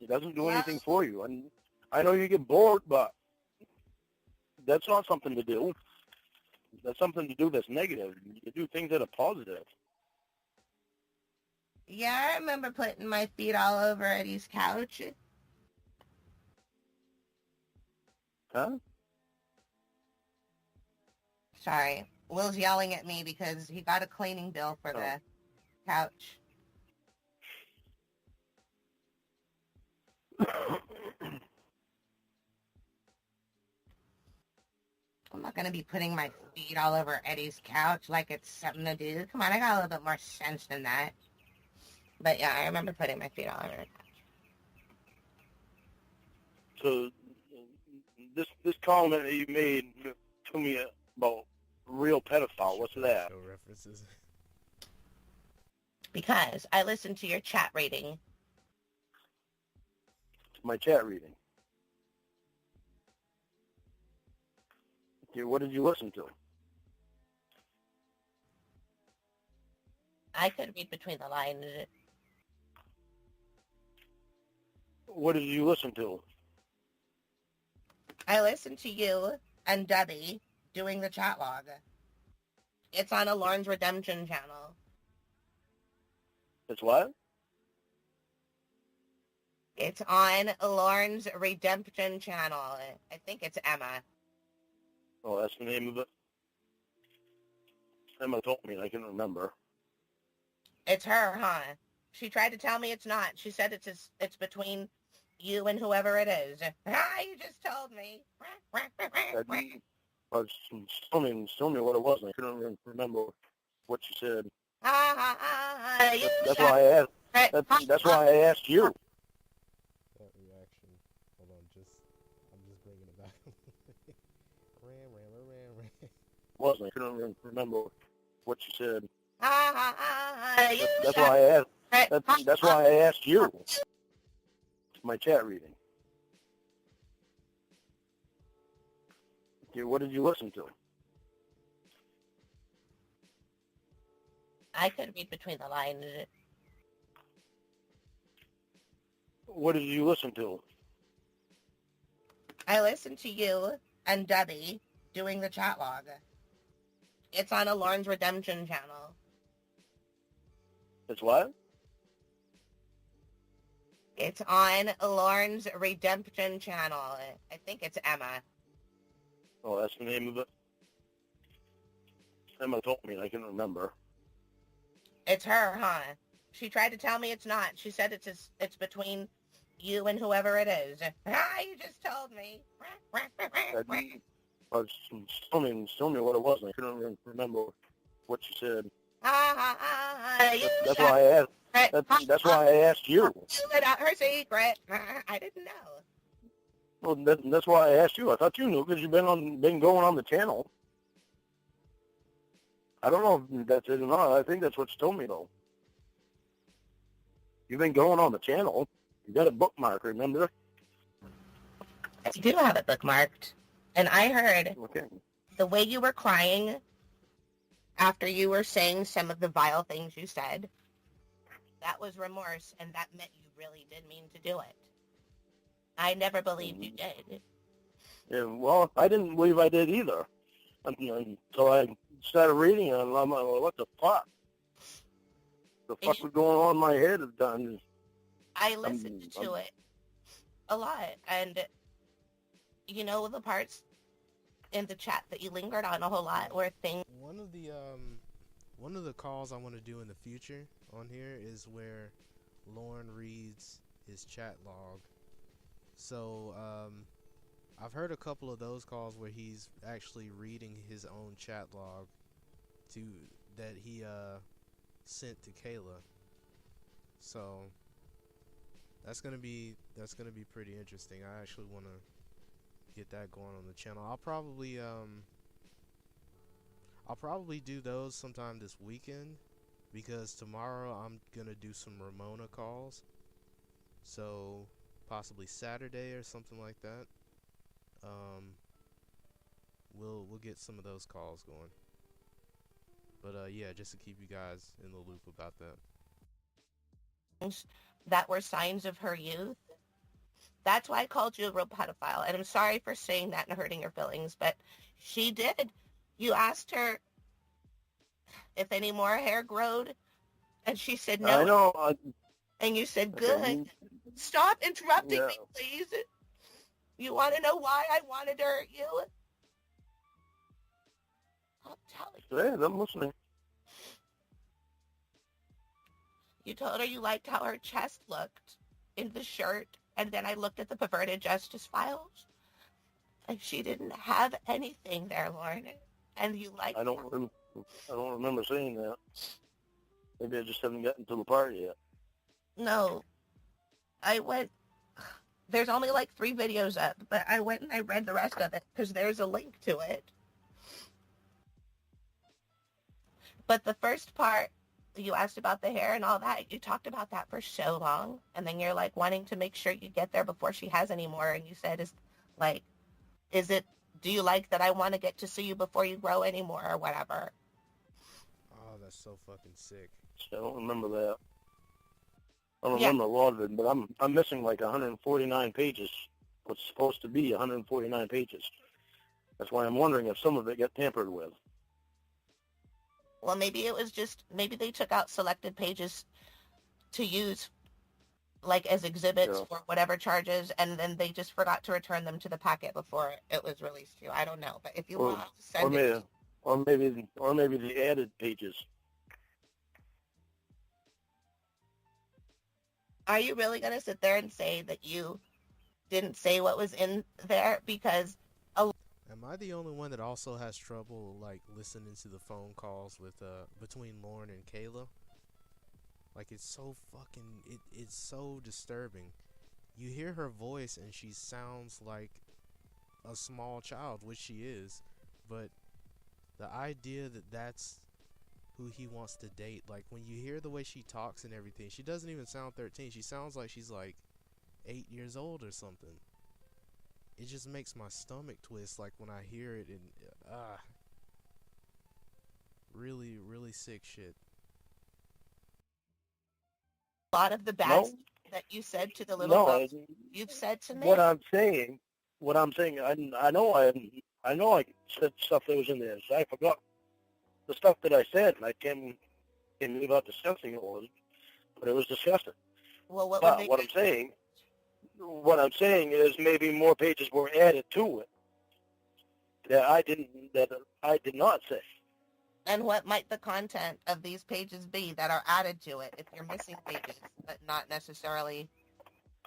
It doesn't do anything for you. And I know you get bored, but that's not something to do. That's something to do that's negative. You do things that are positive. Yeah, I remember putting my feet all over Eddie's couch. Huh? Sorry. Will's yelling at me because he got a cleaning bill for the couch. I'm not going to be putting my feet all over Eddie's couch like it's something to do. Come on, I got a little bit more sense than that. But yeah, I remember putting my feet all over the couch. So this comment that you made to me about real pedophile, what's that? Show references. Because I listened to your chat rating. My chat reading. Okay, what did you listen to? I could read between the lines. What did you listen to? I listened to you and Debbie doing the chat log. It's on a Lorne's Redemption channel. It's what? It's on Lorne's Redemption channel. I think it's Emma. Oh, that's the name of it? Emma told me, and I can remember. It's her, huh? She tried to tell me it's not. She said it's between you and whoever it is. Ah, you just told me. Tell me what it was, and I couldn't remember what you said. That's why I asked. That's why I asked you. That reaction. Hold on, I'm just bringing it back. Ram. Wasn't. I couldn't remember what you said. That's why I asked. That's why I asked you. It's my chat reading. Okay, what did you listen to? I could read between the lines. What did you listen to? I listened to you and Debbie doing the chat log. It's on a Lorne's Redemption channel. It's what? It's on Lorne's Redemption channel. I think it's Emma. Oh, that's the name of it? Emma told me, and I can remember. It's her, huh? She tried to tell me it's not. She said it's between you and whoever it is. Ah, you just told me. Tell me what it was, and I couldn't remember what you said. That's why I asked. That's why I asked you. You let out her secret. I didn't know. Well, that's why I asked you. I thought you knew because you've been going on the channel. I don't know if that's it or not. I think that's what she told me, though. You've been going on the channel. You got a bookmark, remember? I do have it bookmarked. And I heard Okay. the way you were crying after you were saying some of the vile things you said. That was remorse, and that meant you really did mean to do it. I never believed you did. Yeah, well, I didn't believe I did either. Until I started reading it, and I'm like, well, what the fuck? The fuck was going on in my head at times? I listened to it a lot, and you know the parts in the chat that you lingered on a whole lot were things. One of the calls I want to do in the future on here is where Lorne reads his chat log. So I've heard a couple of those calls where he's actually reading his own chat log that he sent to Kayla. So that's gonna be pretty interesting. I actually want to get that going on the channel. I'll probably do those sometime this weekend because tomorrow I'm gonna do some Ramona calls. So possibly Saturday or something like that. We'll get some of those calls going. But yeah, just to keep you guys in the loop about that. That were signs of her youth. That's why I called you a real pedophile. And I'm sorry for saying that and hurting your feelings, but she did. You asked her if any more hair growed, and she said no. I know. And you said, good. Stop interrupting me, please. You want to know why I wanted to hurt you? I'll tell you. Yeah, I'm listening. You told her you liked how her chest looked in the shirt, and then I looked at the perverted justice files, and she didn't have anything there, Lorne. And you liked I don't remember saying that. Maybe I just haven't gotten to the part yet. No. There's only like 3 videos up, but I went and I read the rest of it because there's a link to it. But the first part, you asked about the hair and all that, you talked about that for so long, and then you're like wanting to make sure you get there before she has any more, and you said, do you like that I want to get to see you before you grow anymore or whatever? Oh, that's so fucking sick. I don't remember that. I don't remember a lot of it, but I'm missing like 149 pages. What's supposed to be 149 pages. That's why I'm wondering if some of it got tampered with. Well, maybe it was just, maybe they took out selected pages to use like as exhibits Yeah. for whatever charges, and then they just forgot to return them to the packet before it was released to you. I don't know, but if you Or want to or send it, maybe or maybe the added pages. are you really going to sit there and say that you didn't say what was in there? Because Am I the only one that also has trouble like listening to the phone calls with between Lorne and Kayla? Like it's so fucking it's so disturbing. You hear her voice and she sounds like a small child, which she is, but the idea that that's who he wants to date, like when you hear the way she talks and everything, she doesn't even sound 13. She sounds like she's like 8 years old or something. It just makes my stomach twist like when I hear it, and really really sick shit. a lot of the bad No, stuff that you said to the little no. girls, you've said to me. What I'm saying, I know I said stuff that was in there. So I forgot the stuff that I said, and I can't believe how disgusting it was. But it was disgusting. Well, what would But they what I'm saying is maybe more pages were added to it that I did not say. And what might the content of these pages be that are added to it if you're missing pages, but not necessarily?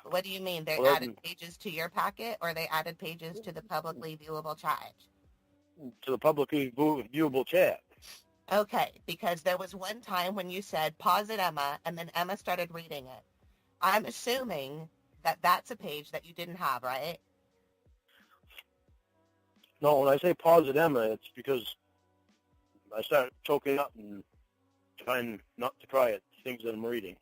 What do you mean? They Well, added pages to your packet, or they added pages to the publicly viewable chat? to the publicly viewable chat. Okay, because there was one time when you said, pause it, Emma, and then Emma started reading it. I'm assuming that that's a page that you didn't have, right? No, when I say pause it, Emma, it's because I started choking up and trying not to cry at things that I'm reading.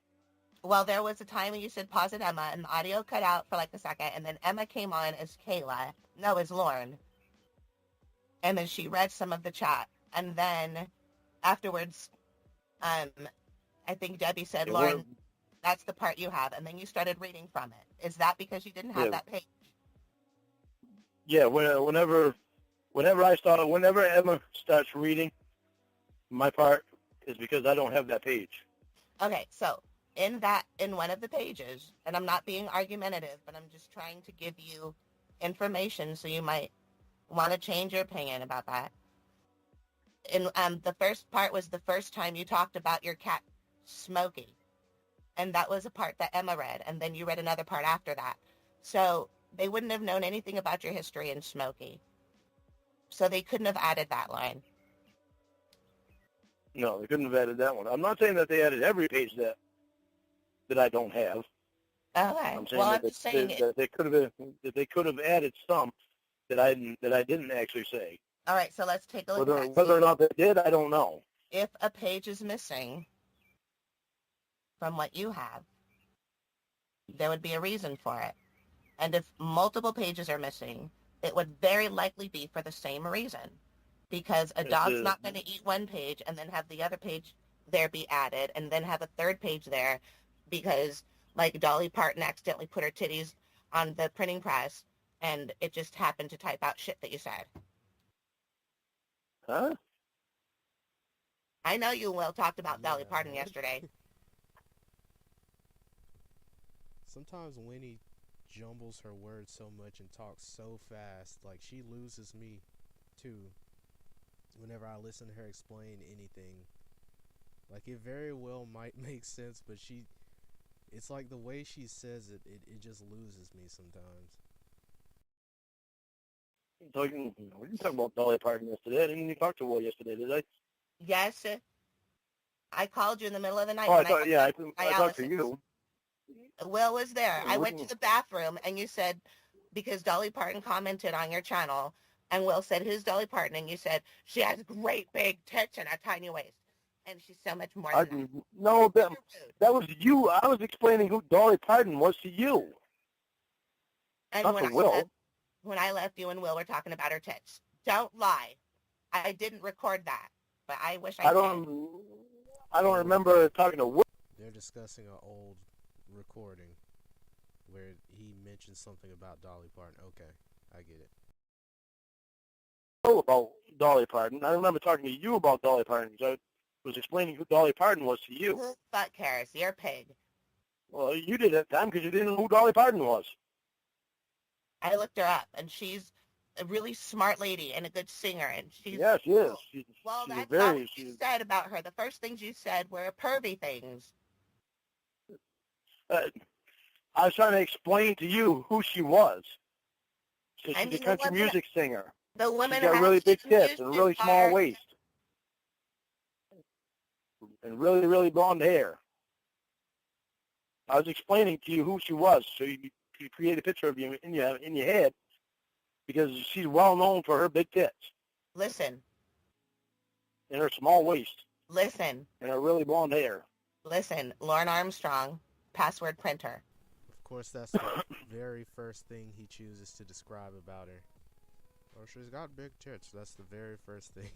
Well, there was a time when you said pause it, Emma, and the audio cut out for like a second, and then Emma came on as Kayla, no, as Lorne, and then she read some of the chat, and then afterwards, I think Debbie said, Yeah, Lauren, that's the part you have, and then you started reading from it. Is that because you didn't have yeah, that page? yeah. Whenever Emma starts reading, my part is because I don't have that page. Okay, so in one of the pages, and I'm not being argumentative, but I'm just trying to give you information so you might want to change your opinion about that. In the first part was the first time you talked about your cat Smokey, and that was a part that Emma read, and then you read another part after that. So they wouldn't have known anything about your history in Smokey, so they couldn't have added that line. No, they couldn't have added that one. I'm not saying that they added every page that I don't have. Okay. I'm saying Well, that I'm just saying that they could have added some that I didn't actually say. All right, so let's take a look at that. Whether or not they did, I don't know. If a page is missing from what you have, there would be a reason for it. And if multiple pages are missing, it would very likely be for the same reason. Because a dog's not going to eat one page and then have the other page there be added and then have a third page there because, like, Dolly Parton accidentally put her titties on the printing press and it just happened to type out shit that you said. Huh? I know you and Will talked about Dolly Parton yesterday. Sometimes Winnie jumbles her words so much and talks so fast, like she loses me too whenever I listen to her explain anything. Like it very well might make sense, but it's like the way she says it just loses me sometimes. We didn't talk about Dolly Parton yesterday. I didn't even talk to Will yesterday, did I? Yes, I called you in the middle of the night. Oh, I talked to you. Will was there. I went to the bathroom and you said, because Dolly Parton commented on your channel, and Will said, who's Dolly Parton? And you said, she has great big tits and a tiny waist. And she's so much more than that. No, that was you. I was explaining who Dolly Parton was to you. And not to Will. When I left, you and Will were talking about her tits. Don't lie. I didn't record that, but I wish I did. I don't remember talking to Will. They're discussing an old recording where he mentioned something about Dolly Parton. Okay, I get it. About Dolly Parton. I remember talking to you about Dolly Parton. was explaining who Dolly Parton was to you. Who the fuck cares? You're a pig. Well, you did at the time because you didn't know who Dolly Parton was. I looked her up, and she's a really smart lady and a good singer, and she's... Yeah, she is. Well, she's that's very, not what you said about her. The first things you said were pervy things. I was trying to explain to you who she was. So she's a country music singer. The women She's got really big tits and a really small waist. And really, really blonde hair. I was explaining to you who she was, so you could create a picture of you in your head, because she's well known for her big tits. Listen. And her small waist. Listen. And her really blonde hair. Listen, Lorne Armstrong, password printer. Of course, that's the very first thing he chooses to describe about her. Oh, she's got big tits. That's the very first thing.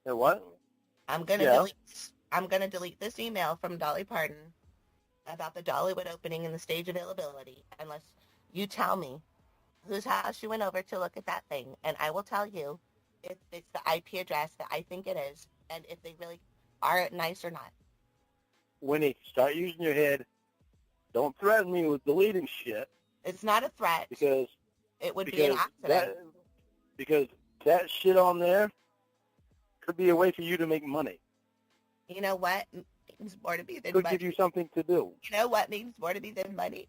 And what? I'm gonna delete this email from Dolly Parton about the Dollywood opening and the stage availability, unless you tell me whose house you went over to look at that thing, and I will tell you if it's the IP address that I think it is, and if they really are nice or not. Winnie, start using your head. Don't threaten me with deleting shit. It's not a threat. Because it would be an accident. Because that shit on there could be a way for you to make money. You know what means more to me than money? Could money? give you something to do. You know what means more to me than money?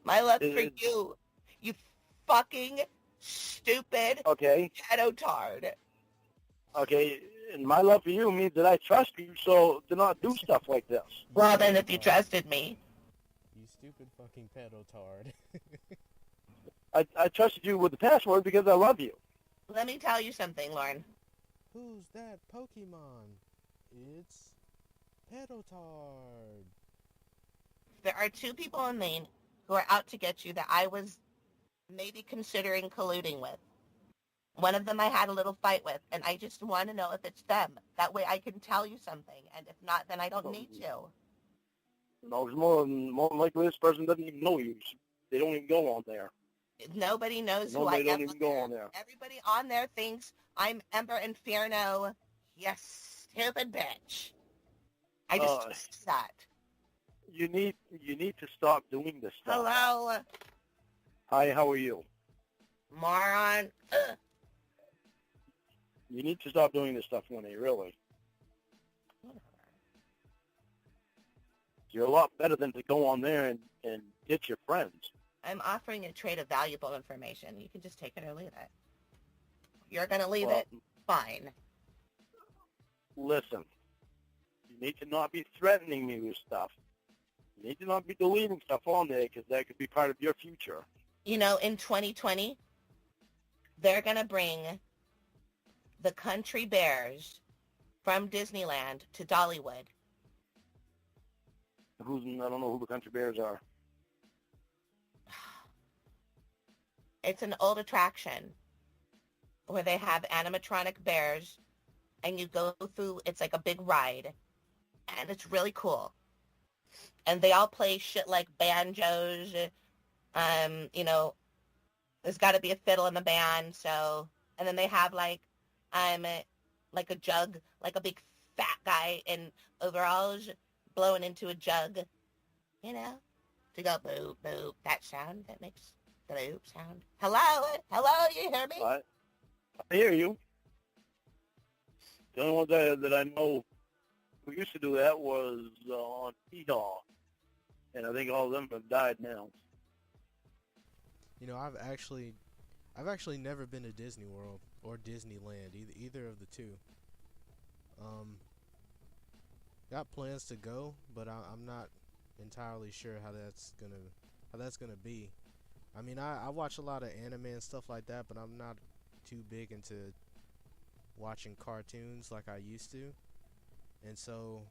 My love for you, you fucking stupid ghetto tard. Okay, and my love for you means that I trust you, so to not do stuff like this. Well, then if you trusted me. You stupid fucking pedo tard. I trusted you with the password because I love you. Let me tell you something, Lorne. Who's that Pokemon? It's Pedotard. There are two people in Maine who are out to get you that I was maybe considering colluding with. One of them I had a little fight with, and I just want to know if it's them. That way I can tell you something, and if not, then I don't need you. No, it's more than likely this person doesn't even know you. They don't even go on there. Nobody knows who I am. They don't even go on there. Everybody on there thinks I'm Ember Inferno. Yes, stupid bitch. I just that. You need to stop doing this stuff. Hello. Hi, how are you? Moron. Ugh. You need to stop doing this stuff, Winnie, really. You're a lot better than to go on there and get your friends. I'm offering a trade of valuable information. You can just take it or leave it. You're going to leave it? Fine. Listen, you need to not be threatening me with stuff. You need to not be deleting stuff on there because that could be part of your future. You know, in 2020, they're going to bring the country bears from Disneyland to Dollywood. I don't know who the country bears are. It's an old attraction where they have animatronic bears, and you go through, it's like a big ride, and it's really cool. And they all play shit like banjos, you know, there's got to be a fiddle in the band, so, and then they have like a jug, like a big fat guy in overalls blowing into a jug, you know, to go boop, boop, that sound, that makes the boop sound. Hello, you hear me? I hear you. The only one that I know who used to do that was on T-Haw, and I think all of them have died now. You know, I've actually never been to Disney World or Disneyland, either of the two. Got plans to go, but I'm not entirely sure how that's gonna be. I mean, I watch a lot of anime and stuff like that, but I'm not too big into watching cartoons like I used to, and so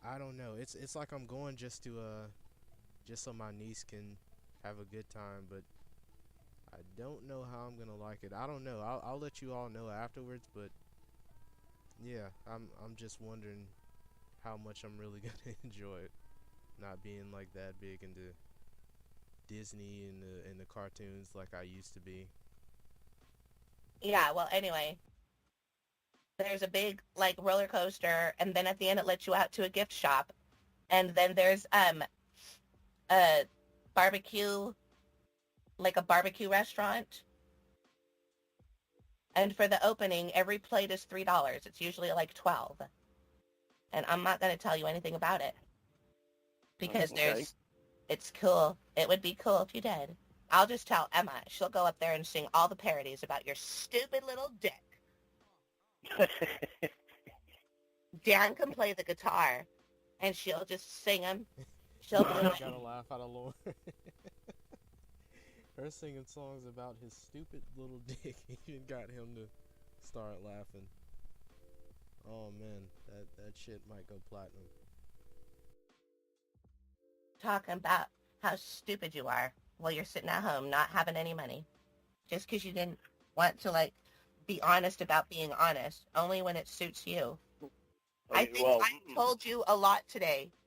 I don't know. It's like I'm going just so my niece can have a good time, but I don't know how I'm gonna like it. I don't know. I'll let you all know afterwards, but yeah, I'm just wondering how much I'm really gonna enjoy it, not being like that big into Disney and the cartoons like I used to be. Yeah, well, anyway, There's a big like roller coaster, and then at the end it lets you out to a gift shop, and then there's a barbecue, like a barbecue restaurant. And for the opening, every plate is $3. It's usually like 12. And I'm not going to tell you anything about it because Okay. it's cool. It would be cool if you did. I'll just tell Emma. She'll go up there and sing all the parodies about your stupid little dick. Dan can play the guitar, and she'll just sing them. She'll be like, Gotta laugh out of Lorne. Her singing songs about his stupid little dick even got him to start laughing. Oh man, that shit might go platinum. talking about how stupid you are while you're sitting at home not having any money. Just because you didn't want to, like, be honest about being honest, only when it suits you. I think I told you a lot today